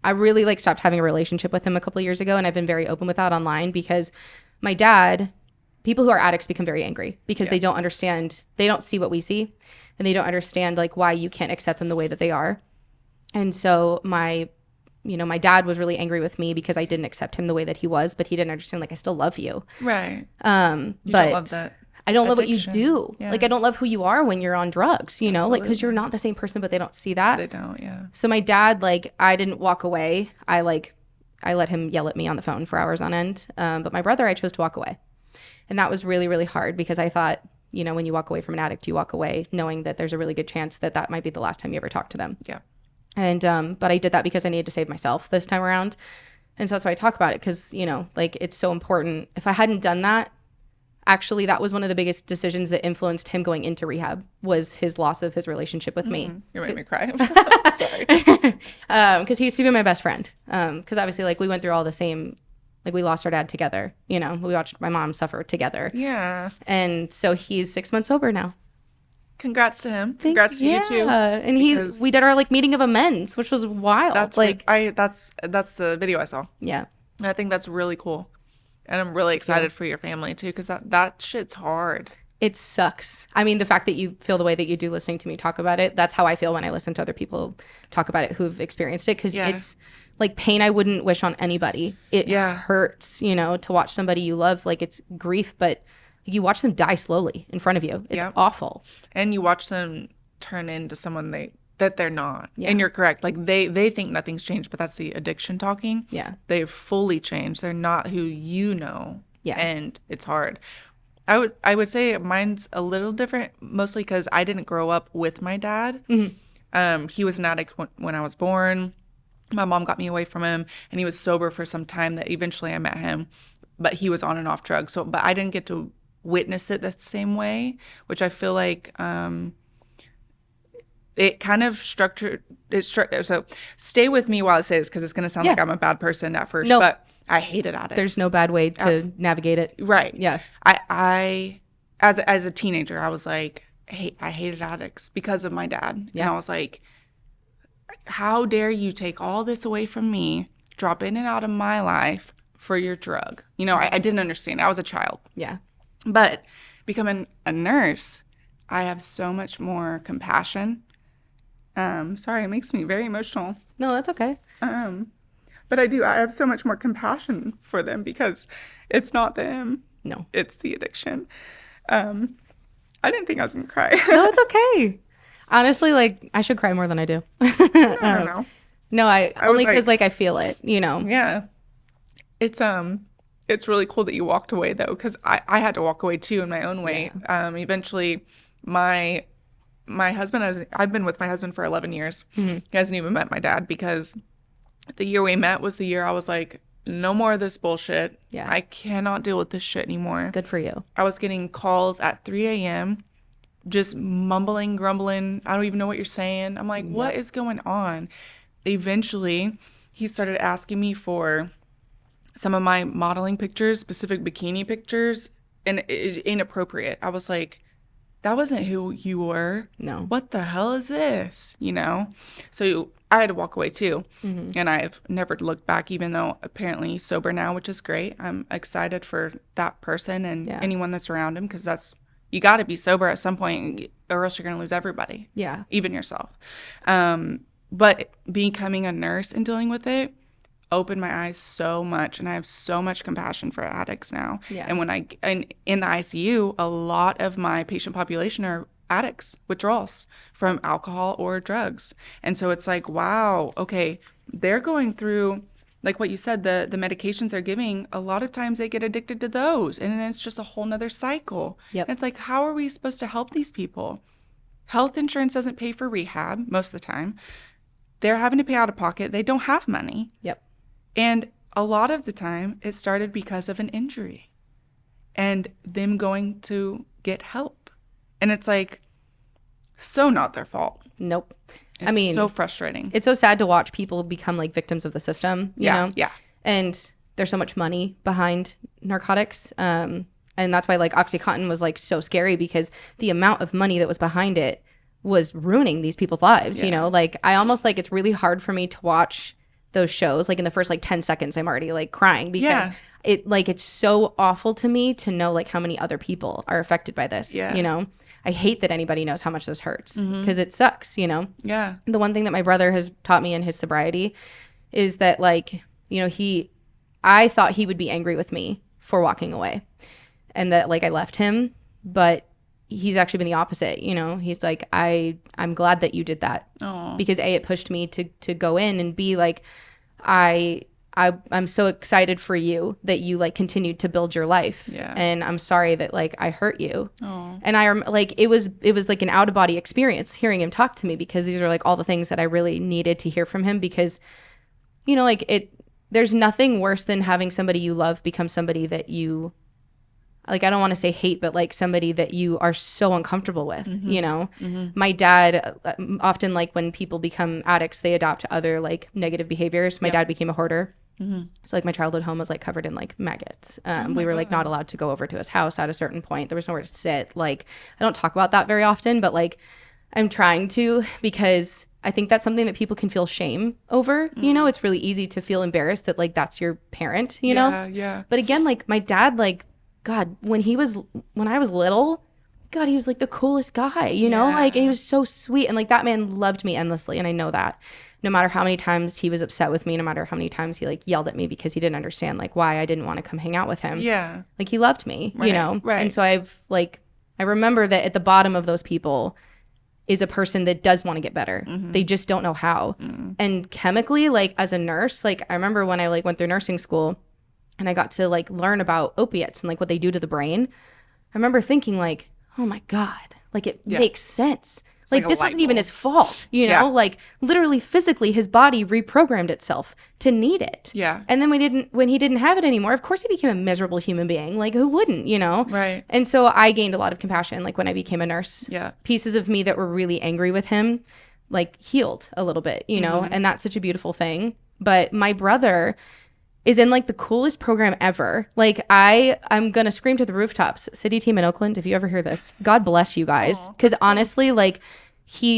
I really like stopped having a relationship with him a couple of years ago. And I've been very open with that online, because my dad, people who are addicts become very angry because they don't understand, they don't see what we see, and they don't understand like why you can't accept them the way that they are. And so my dad was really angry with me because I didn't accept him the way that he was, but he didn't understand, like, I still love you. Right. But don't love that I don't love what you addiction. do. Yeah. Like, I don't love who you are when you're on drugs, you know, like, because you're not the same person, but they don't see that. They don't, yeah. So my dad, like, I didn't walk away. I let him yell at me on the phone for hours on end. But my brother, I chose to walk away. And that was really, really hard, because I thought, you know, when you walk away from an addict, you walk away knowing that there's a really good chance that that might be the last time you ever talk to them. Yeah. And, but I did that because I needed to save myself this time around. And so that's why I talk about it, because, you know, like, it's so important. If I hadn't done that, actually, that was one of the biggest decisions that influenced him going into rehab, was his loss of his relationship with me. You're making me cry. Sorry. Because he used to be my best friend. Because obviously, like, we went through all the same, like, we lost our dad together, you know, we watched my mom suffer together. Yeah. And so he's 6 months sober now. Congrats to him. Congrats to you too. Yeah. And we did our like meeting of amends, which was wild. That's like that's the video I saw. Yeah. I think that's really cool. And I'm really excited for your family too, because that shit's hard. It sucks. I mean, the fact that you feel the way that you do listening to me talk about it, that's how I feel when I listen to other people talk about it who've experienced it, because it's like pain I wouldn't wish on anybody. It hurts, you know, to watch somebody you love, like, it's grief, but you watch them die slowly in front of you. It's awful. And you watch them turn into someone that they're not. Yeah. And you're correct. Like, they think nothing's changed, but that's the addiction talking. Yeah. They've fully changed. They're not who you know. Yeah. And it's hard. I would say mine's a little different, mostly because I didn't grow up with my dad. Mm-hmm. He was an addict when I was born. My mom got me away from him, and he was sober for some time that eventually I met him. But he was on and off drugs. But I didn't get to witness it the same way, which I feel like it kind of structured so stay with me while I say this because it's going to sound like I'm a bad person at first, but I hated addicts. There's no bad way to navigate it. Right. Yeah. I as a teenager, I was like, hey, I hated addicts because of my dad. Yeah. And I was like, how dare you take all this away from me, drop in and out of my life for your drug? You know, I didn't understand. I was a child. Yeah. But becoming a nurse, I have so much more compassion. Sorry, it makes me very emotional. No, that's okay. But I have so much more compassion for them because it's not them. No. It's the addiction. I didn't think I was going to cry. No, it's okay. Honestly, like, I should cry more than I do. I don't know. No, I only because, like, I feel it, you know? Yeah. It's really cool that you walked away, though, because I had to walk away, too, in my own way. Yeah. Eventually, my husband, I've been with my husband for 11 years. Mm-hmm. He hasn't even met my dad because the year we met was the year I was like, no more of this bullshit. Yeah. I cannot deal with this shit anymore. Good for you. I was getting calls at 3 a.m., just mumbling, grumbling. I don't even know what you're saying. I'm like, what is going on? Eventually, he started asking me for some of my modeling pictures, specific bikini pictures, and inappropriate. I was like, that wasn't who you were. No. What the hell is this? You know? So I had to walk away too. Mm-hmm. And I've never looked back, even though apparently he's sober now, which is great. I'm excited for that person and anyone that's around him because you got to be sober at some point or else you're going to lose everybody. Yeah. Even yourself. But becoming a nurse and dealing with it opened my eyes so much, and I have so much compassion for addicts now. Yeah. And in the ICU, a lot of my patient population are addicts, withdrawals from alcohol or drugs. And so it's like, wow, okay, they're going through, like what you said, the medications they're giving, a lot of times they get addicted to those, and then it's just a whole nother cycle. Yep. And it's like, how are we supposed to help these people? Health insurance doesn't pay for rehab most of the time. They're having to pay out of pocket. They don't have money. Yep. And a lot of the time, it started because of an injury and them going to get help. And it's like, so not their fault. Nope. It's so frustrating. It's so sad to watch people become like victims of the system, you know? Yeah. And there's so much money behind narcotics. And that's why like OxyContin was like so scary because the amount of money that was behind it was ruining these people's lives, you know? Like I almost like it's really hard for me to watch those shows. Like in the first like 10 seconds, I'm already like crying because it's so awful to me to know like how many other people are affected by this, you know? I hate that anybody knows how much this hurts because it sucks, you know? Yeah. The one thing that my brother has taught me in his sobriety is that like, you know, I thought he would be angry with me for walking away and that like I left him, but he's actually been the opposite, you know? He's like, I'm glad that you did that. Aww. Because A, it pushed me to go in, and B, like I'm so excited for you that you like continued to build your life. Yeah. And I'm sorry that like I hurt you. Aww. And like it was like an out of body experience hearing him talk to me because these are like all the things that I really needed to hear from him because, you know, like there's nothing worse than having somebody you love become somebody that you, like, I don't want to say hate, but like somebody that you are so uncomfortable with, you know? Mm-hmm. My dad, often like when people become addicts, they adopt other like negative behaviors. My dad became a hoarder. Mm-hmm. So like my childhood home was like covered in like maggots. We were like not allowed to go over to his house at a certain point. There was nowhere to sit. Like I don't talk about that very often, but like I'm trying to because I think that's something that people can feel shame over. You know, it's really easy to feel embarrassed that like that's your parent, you know? Yeah. But again, like my dad, like, God, when I was little, God, he was like the coolest guy, you know? Like, and he was so sweet. And like that man loved me endlessly. And I know that no matter how many times he was upset with me, no matter how many times he like yelled at me because he didn't understand like why I didn't want to come hang out with him. Yeah. Like he loved me, you know? Right. And so I remember that at the bottom of those people is a person that does want to get better. Mm-hmm. They just don't know how. Mm-hmm. And chemically, like as a nurse, like I remember when I like went through nursing school and I got to like learn about opiates and like what they do to the brain. I remember thinking like, oh my God, like it makes sense. Like this wasn't even his fault, you know? Like literally physically his body reprogrammed itself to need it. Yeah. And then when he didn't have it anymore, of course he became a miserable human being. Like who wouldn't, you know? Right. And so I gained a lot of compassion like when I became a nurse. Yeah. Pieces of me that were really angry with him like healed a little bit, you know? And that's such a beautiful thing. But my brother is in like the coolest program ever. Like I'm gonna scream to the rooftops. City team in Oakland, if you ever hear this, God bless you guys. Because honestly, like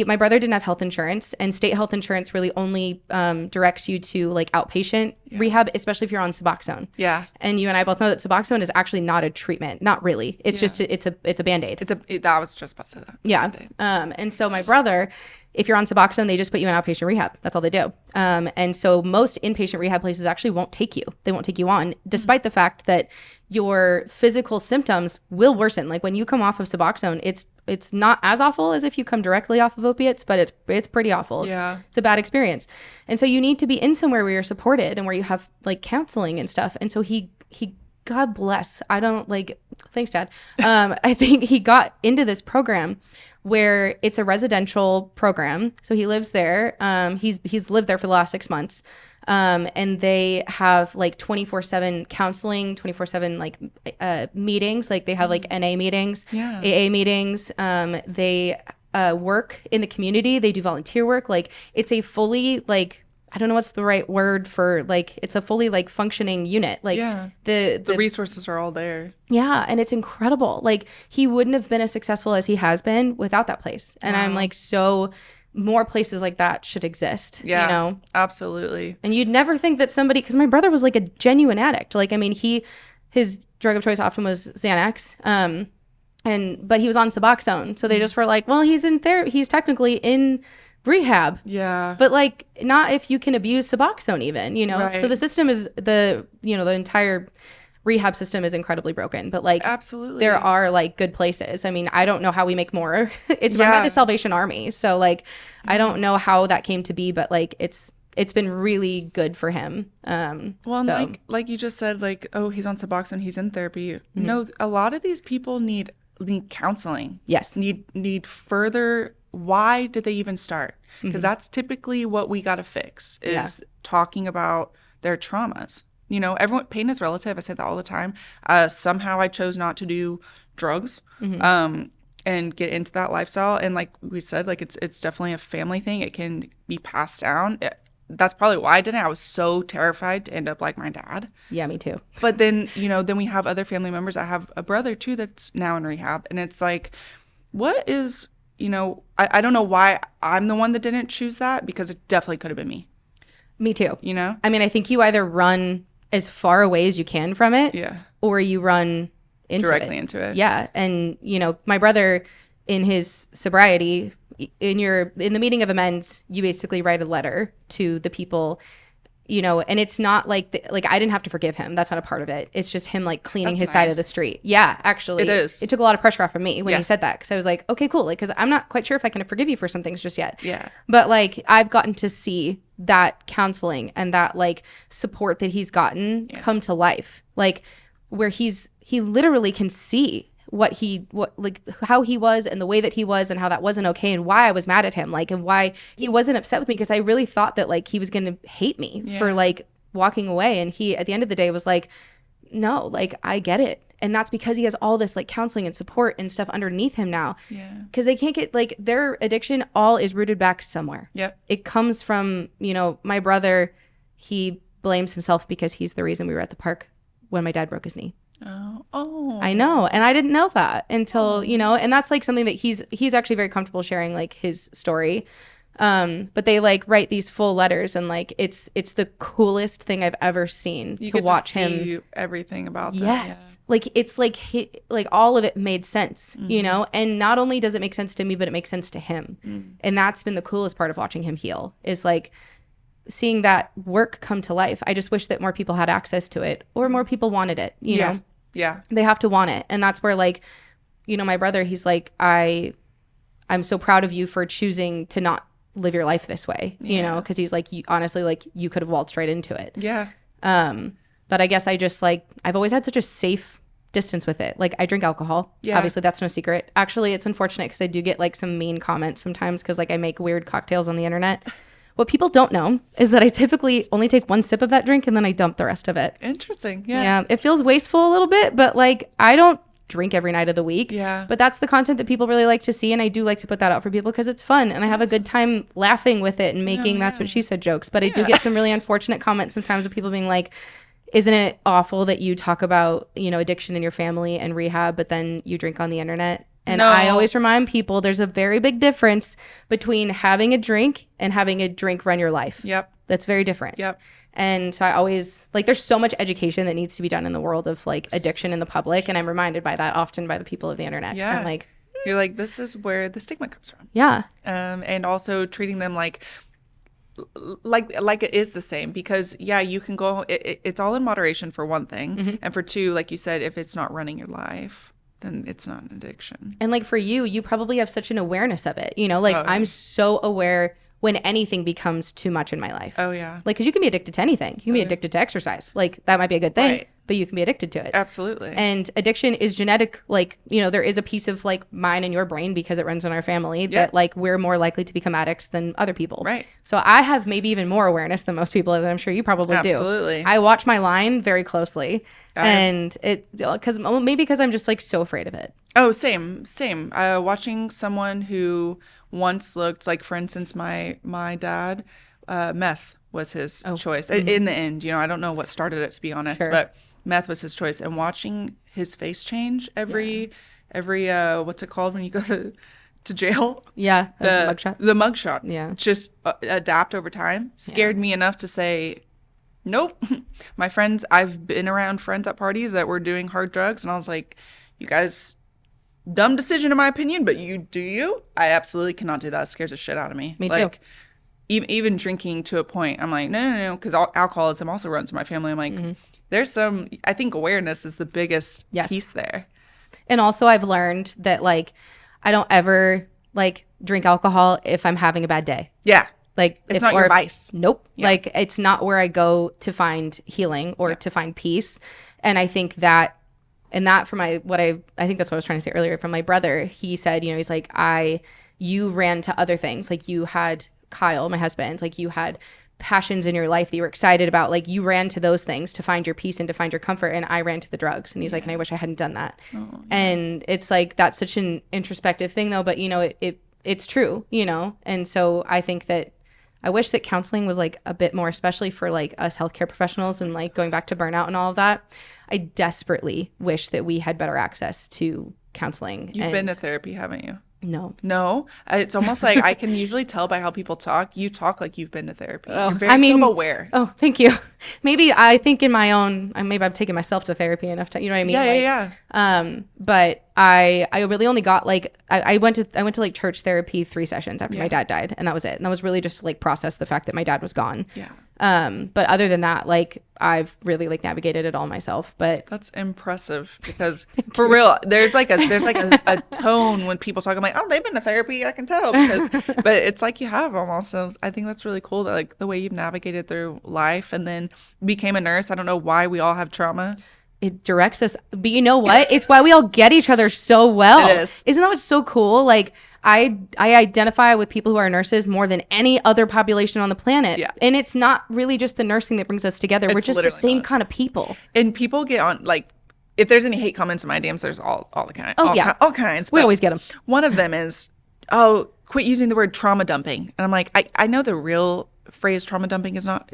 my brother didn't have health insurance, and state health insurance really only directs you to like outpatient rehab, especially if you're on Suboxone. Yeah. And you and I both know that Suboxone is actually not a treatment. Not really. It's just it's a Band-Aid. That was just about to say that. Yeah. And so my brother, if you're on Suboxone, they just put you in outpatient rehab. That's all they do. And so most inpatient rehab places actually won't take you. They won't take you on, despite the fact that your physical symptoms will worsen. Like when you come off of Suboxone, it's not as awful as if you come directly off of opiates, but it's pretty awful. Yeah. It's a bad experience. And so you need to be in somewhere where you're supported and where you have like counseling and stuff. And so he God bless. I don't like, thanks, Dad. I think he got into this program where it's a residential program. So he lives there. He's lived there for the last 6 months. And they have like 24/7 counseling, 24/7 like meetings. Like they have like NA meetings, AA meetings. They work in the community. They do volunteer work. Like it's a fully like, I don't know what's the right word for like, it's a fully like functioning unit. Like the resources are all there. Yeah. And it's incredible. Like he wouldn't have been as successful as he has been without that place. And I'm like, so more places like that should exist. Yeah, you know? Absolutely. And you'd never think that somebody, because my brother was like a genuine addict. Like, I mean, his drug of choice often was Xanax. But he was on Suboxone. So they just were like, well, he's in therapy. He's technically in rehab. Yeah. But like not if you can abuse Suboxone even, you know? Right. So the system is the entire rehab system is incredibly broken, but like absolutely there are like good places. I mean, I don't know how we make more. It's run by the Salvation Army. So like I don't know how that came to be, but like it's been really good for him. Well, so. like you just said, like, oh, he's on Suboxone, he's in therapy. No, a lot of these people need counseling. Yes. Need further. Why did they even start? Because that's typically what we got to fix is talking about their traumas. You know, pain is relative. I say that all the time. Somehow I chose not to do drugs and get into that lifestyle. And like we said, like it's definitely a family thing. It can be passed down. That's probably why I didn't. I was so terrified to end up like my dad. Yeah, me too. But then, then we have other family members. I have a brother too that's now in rehab. And it's like, what is, I don't know why I'm the one that didn't choose that, because it definitely could have been me. Me too. I mean, I think you either run as far away as you can from it, or you run directly into it. Yeah. And, my brother in his sobriety, in the meeting of amends, you basically write a letter to the people, and it's not like I didn't have to forgive him. That's not a part of it. It's just him like cleaning his side of the street. Yeah, actually. It is. It took a lot of pressure off of me when he said that, because I was like, okay, cool. Like, because I'm not quite sure if I can forgive you for some things just yet. Yeah. But like I've gotten to see that counseling and that like support that he's gotten come to life. Like where he literally can see how he was and the way that he was and how that wasn't okay and why I was mad at him, like, and why he wasn't upset with me, because I really thought that like he was going to hate me for like walking away. And he, at the end of the day, was like, no, like I get it. And that's because he has all this like counseling and support and stuff underneath him now. Yeah. Because they can't get like their addiction all is rooted back somewhere. Yep. It comes from, my brother, he blames himself because he's the reason we were at the park when my dad broke his knee. Oh. I know. And I didn't know that until, and that's like something that he's actually very comfortable sharing like his story. But they like write these full letters, and like it's the coolest thing I've ever seen to watch him. Everything about that. Yes. Yeah. Like it's like like all of it made sense, and not only does it make sense to me, but it makes sense to him. And that's been the coolest part of watching him heal, is like seeing that work come to life. I just wish that more people had access to it, or more people wanted it, you know? Yeah. They have to want it. And that's where like, my brother, he's like, I'm so proud of you for choosing to not live your life this way, because he's like, honestly, like you could have waltzed right into it. Yeah. But I guess I just like, I've always had such a safe distance with it. Like I drink alcohol. Yeah. Obviously that's no secret. Actually, it's unfortunate because I do get like some mean comments sometimes because like I make weird cocktails on the internet. What people don't know is that I typically only take one sip of that drink and then I dump the rest of it. Interesting. Yeah. Yeah. It feels wasteful a little bit, but like I don't drink every night of the week. Yeah. But that's the content that people really like to see. And I do like to put that out for people because it's fun. And I have a good time laughing with it and making that's what she said jokes. But I do get some really unfortunate comments sometimes of people being like, isn't it awful that you talk about, you know, addiction in your family and rehab, but then you drink on the internet? And I always remind people there's a very big difference between having a drink and having a drink run your life. Yep. That's very different. Yep. And so I always, like, there's so much education that needs to be done in the world of, like, addiction in the public. And I'm reminded by that often by the people of the internet. Yeah. I'm like, you're like, this is where the stigma comes from. yeah. And also treating them like it is the same, because you can go, it's all in moderation for one thing. And for two, like you said, if it's not running your life, then it's not an addiction. And like for you probably have such an awareness of it, you know, like I'm so aware when anything becomes too much in my life. Oh yeah. Like, cause you can be addicted to anything. You can be addicted to exercise. Like that might be a good thing, right, but you can be addicted to it. Absolutely. And addiction is genetic. Like, you know, there is a piece of like mine and your brain because it runs in our family that like we're more likely to become addicts than other people. Right. So I have maybe even more awareness than most people, as I'm sure you probably do. Absolutely. I watch my line very closely, and because I'm just like so afraid of it. Oh, same. Watching someone who once looked like, for instance, my dad, meth was his choice. In the end, you know, I don't know what started it, to be honest, but meth was his choice. And watching his face change every what's it called when you go to jail? Yeah, the mugshot. The mugshot. Yeah, just adapt over time scared me enough to say, nope. My friends, I've been around friends at parties that were doing hard drugs, and I was like, you guys, dumb decision in my opinion, but you. I absolutely cannot do that. It scares the shit out of me. Me like, too. Even drinking to a point, I'm like, no, because alcoholism also runs in my family. I'm like, there's some, I think awareness is the biggest piece there. And also I've learned that like, I don't ever like drink alcohol if I'm having a bad day. Yeah. Like it's not your vice. Nope. Yeah. Like it's not where I go to find healing or to find peace. And I think that, and that for I think that's what I was trying to say earlier from my brother. He said, you know, he's like, you ran to other things. Like you had Kyle, my husband, like you had passions in your life that you were excited about. Like you ran to those things to find your peace and to find your comfort. And I ran to the drugs. And he's like, and I wish I hadn't done that. Oh, and it's like, that's such an introspective thing though. But you know, it's true, you know? And so I think that I wish that counseling was like a bit more, especially for like us healthcare professionals and like going back to burnout and all of that. I desperately wish that we had better access to counseling. You've been to therapy, haven't you? No. It's almost like I can usually tell by how people talk. You talk like you've been to therapy. Oh, You're very self-aware. Oh, thank you. Maybe I think in my own, maybe I've taken myself to therapy enough to, you know what I mean? Yeah. But I really only got like, I went to like church therapy 3 sessions after my dad died, and that was it. And that was really just to like process the fact that my dad was gone. Yeah. But other than that, like I've really like navigated it all myself. But that's impressive, because for real, there's like a tone when people talk. I'm like, oh, they've been to therapy. I can tell, but it's like you have almost. So I think that's really cool that like the way you've navigated through life and then became a nurse. I don't know why we all have trauma. It directs us, but you know what? It's why we all get each other so well. It is. Isn't that what's so cool? Like I identify with people who are nurses more than any other population on the planet. Yeah. And it's not really just the nursing that brings us together. We're just the same kind of people. And people get on, like, if there's any hate comments in my DMs, there's all the kind. All kinds. We always get them. One of them is, quit using the word trauma dumping. And I'm like, I know the real phrase trauma dumping is not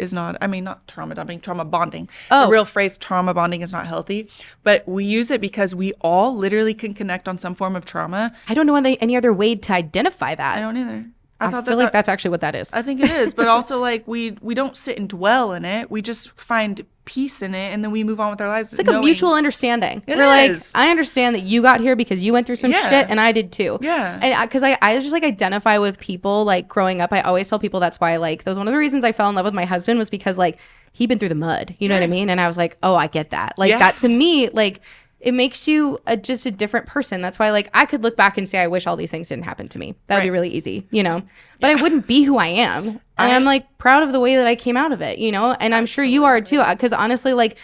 trauma dumping, trauma bonding. The real phrase trauma bonding is not healthy, but we use it because we all literally can connect on some form of trauma. I don't know any other way to identify that. I don't either. I feel like that's actually what that is. I think it is, but also like we don't sit and dwell in it. We just find peace in it, and then we move on with our lives. It's like a mutual understanding. We're like, I understand that you got here because you went through some shit, and I did too. Yeah. And because I just like identify with people. Like growing up, I always tell people that's why like that was one of the reasons I fell in love with my husband, was because like he'd been through the mud. You know what I mean? And I was like, oh, I get that. Like that to me, like it makes you just a different person. That's why like I could look back and say, I wish all these things didn't happen to me. That would be really easy, you know? But I wouldn't be who I am. And I'm like proud of the way that I came out of it, you know? And I'm sure you are too. Because honestly, like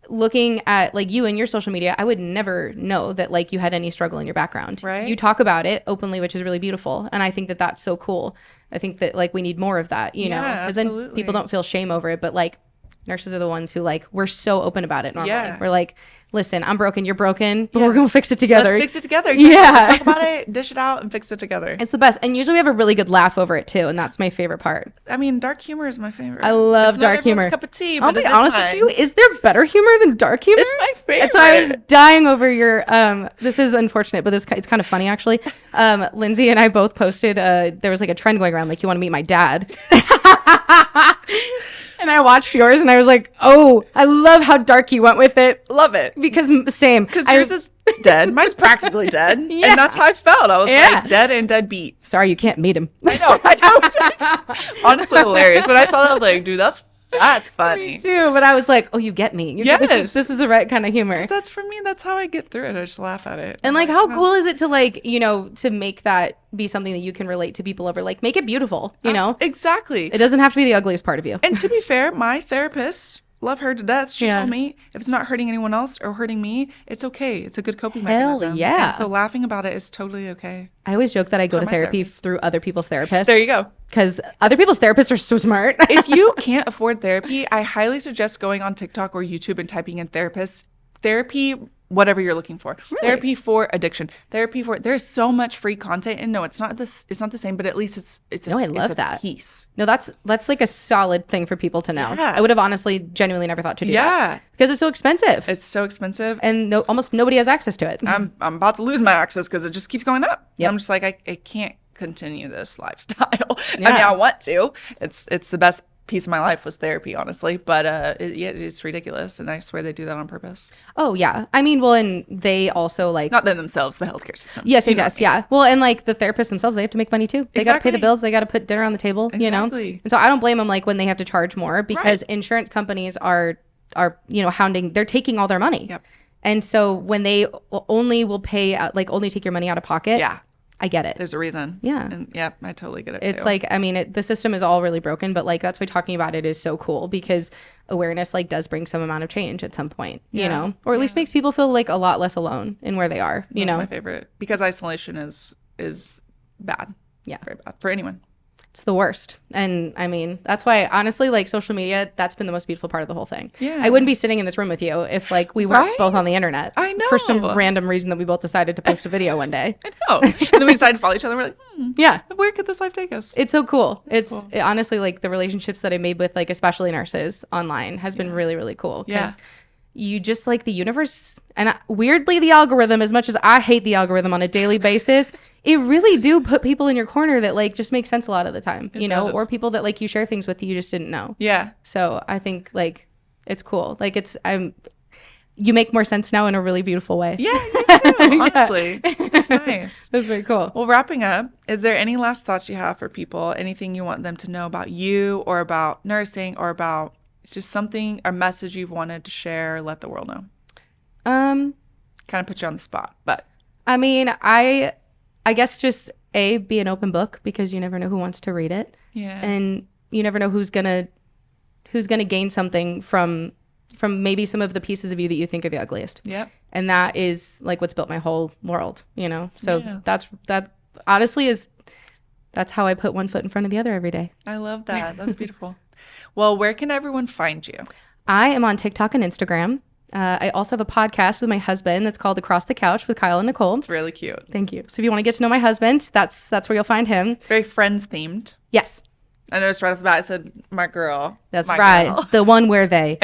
looking at like you and your social media, I would never know that like you had any struggle in your background. Right. You talk about it openly, which is really beautiful. And I think that that's so cool. I think that like we need more of that, you know, because then people don't feel shame over it. But like nurses are the ones who like, we're so open about it normally. Yeah. We're like, listen, I'm broken, you're broken, but we're going to fix it together. Let's fix it together. Yeah. Let's talk about it, dish it out, and fix it together. It's the best. And usually we have a really good laugh over it too. And that's my favorite part. I mean, dark humor is my favorite. I love it's dark not humor. Cup of tea, I'll but be honest with you. Is there better humor than dark humor? It's my favorite. And so I was dying over your, this is unfortunate, but it's kind of funny actually. Lindsay and I both posted, there was like a trend going around, like, you want to meet my dad. And I watched yours and I was like, oh, I love how dark you went with it. Love it. Because same. Because yours is dead. Mine's practically dead. Yeah. And that's how I felt. I was like dead and dead beat. Sorry, you can't meet him. I know. It's like, honestly hilarious. When I saw that, I was like, dude, that's funny. Me too. But I was like, oh, you get me. Yes. This is the right kind of humor. That's for me. That's how I get through it. I just laugh at it. And like, how cool is it to like, you know, to make that be something that you can relate to people over? Like, make it beautiful, you know? Exactly. It doesn't have to be the ugliest part of you. And to be fair, my therapist, love her to death. She told me if it's not hurting anyone else or hurting me, it's okay. It's a good coping mechanism. Yeah. And so laughing about it is totally okay. I always joke that I go to therapy through other people's therapists. There you go. Because other people's therapists are so smart. If you can't afford therapy, I highly suggest going on TikTok or YouTube and typing in therapy, whatever you're looking for. Really? Therapy for addiction. There's so much free content. And no, it's not the same, but at least it's I love a that piece. No, that's like a solid thing for people to know. Yeah. I would have honestly genuinely never thought to do that. Because it's so expensive. It's so expensive. And almost nobody has access to it. I'm about to lose my access because it just keeps going up. Yep. I'm just like, I can't continue this lifestyle. Yeah. I mean, I want to. It's the best piece of my life was therapy, honestly. But it's ridiculous. And I swear they do that on purpose. Oh, yeah. I mean, well, and they also like... Not them themselves, the healthcare system. Yes, yeah. Well, and like the therapists themselves, they have to make money too. They got to pay the bills. They got to put dinner on the table, you know? And so I don't blame them like when they have to charge more because insurance companies are, you know, hounding, they're taking all their money. Yep. And so when they only will pay, like only take your money out of pocket. Yeah. I get it. There's a reason. Yeah. And I totally get it It's too. like, I mean, the system is all really broken, but like that's why talking about it is so cool because awareness like does bring some amount of change at some point, you know, or at least makes people feel like a lot less alone in where they are, you know. That's my favorite because isolation is bad. Yeah. Very bad for anyone. It's the worst. And I mean, that's why honestly, like social media, that's been the most beautiful part of the whole thing. Yeah. I wouldn't be sitting in this room with you if like we weren't both on the internet. I know. For some random reason that we both decided to post a video one day. I know. And then we decided to follow each other. We're like, yeah. Where could this life take us? It's so cool. Cool. Honestly, like the relationships that I made with like especially nurses online has been really, really cool. Because you just like the universe and weirdly the algorithm, as much as I hate the algorithm on a daily basis, it really do put people in your corner that like just make sense a lot of the time, you know, or people that like you share things with you just didn't know. Yeah. So I think like it's cool. Like you make more sense now in a really beautiful way. Yeah, me too, honestly. It's nice. That's very cool. Well, wrapping up, is there any last thoughts you have for people? Anything you want them to know about you or about nursing or about just something, a message you've wanted to share, let the world know? Kind of put you on the spot, but. I mean, I guess just be an open book because you never know who wants to read it. Yeah. And you never know who's gonna gain something from maybe some of the pieces of you that you think are the ugliest. Yep. And that is like what's built my whole world, you know? So Yeah. that honestly that's how I put one foot in front of the other every day. I love that. That's beautiful. Well, where can everyone find you? I am on TikTok and Instagram. I also have a podcast with my husband that's called Across the Couch with Kyle and Nicole. It's really cute. Thank you. So if you want to get to know my husband, that's where you'll find him. It's very Friends themed. Yes. I noticed right off the bat it said my girl. That's my right. girl. The one where they.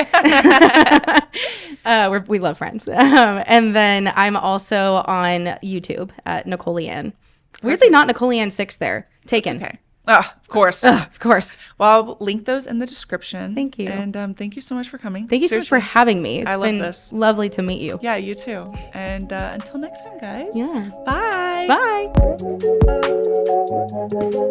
We love Friends. And then I'm also on YouTube at Nicole Leanne. Weirdly not Nicole Leanne 6 there. Taken. Okay. Of course. Of course. Well, I'll link those in the description. Thank you. And thank you so much for coming. Thank you so much for having me. It's I love been this. lovely to meet you. Yeah, you too. And until next time, guys. Yeah. Bye. Bye.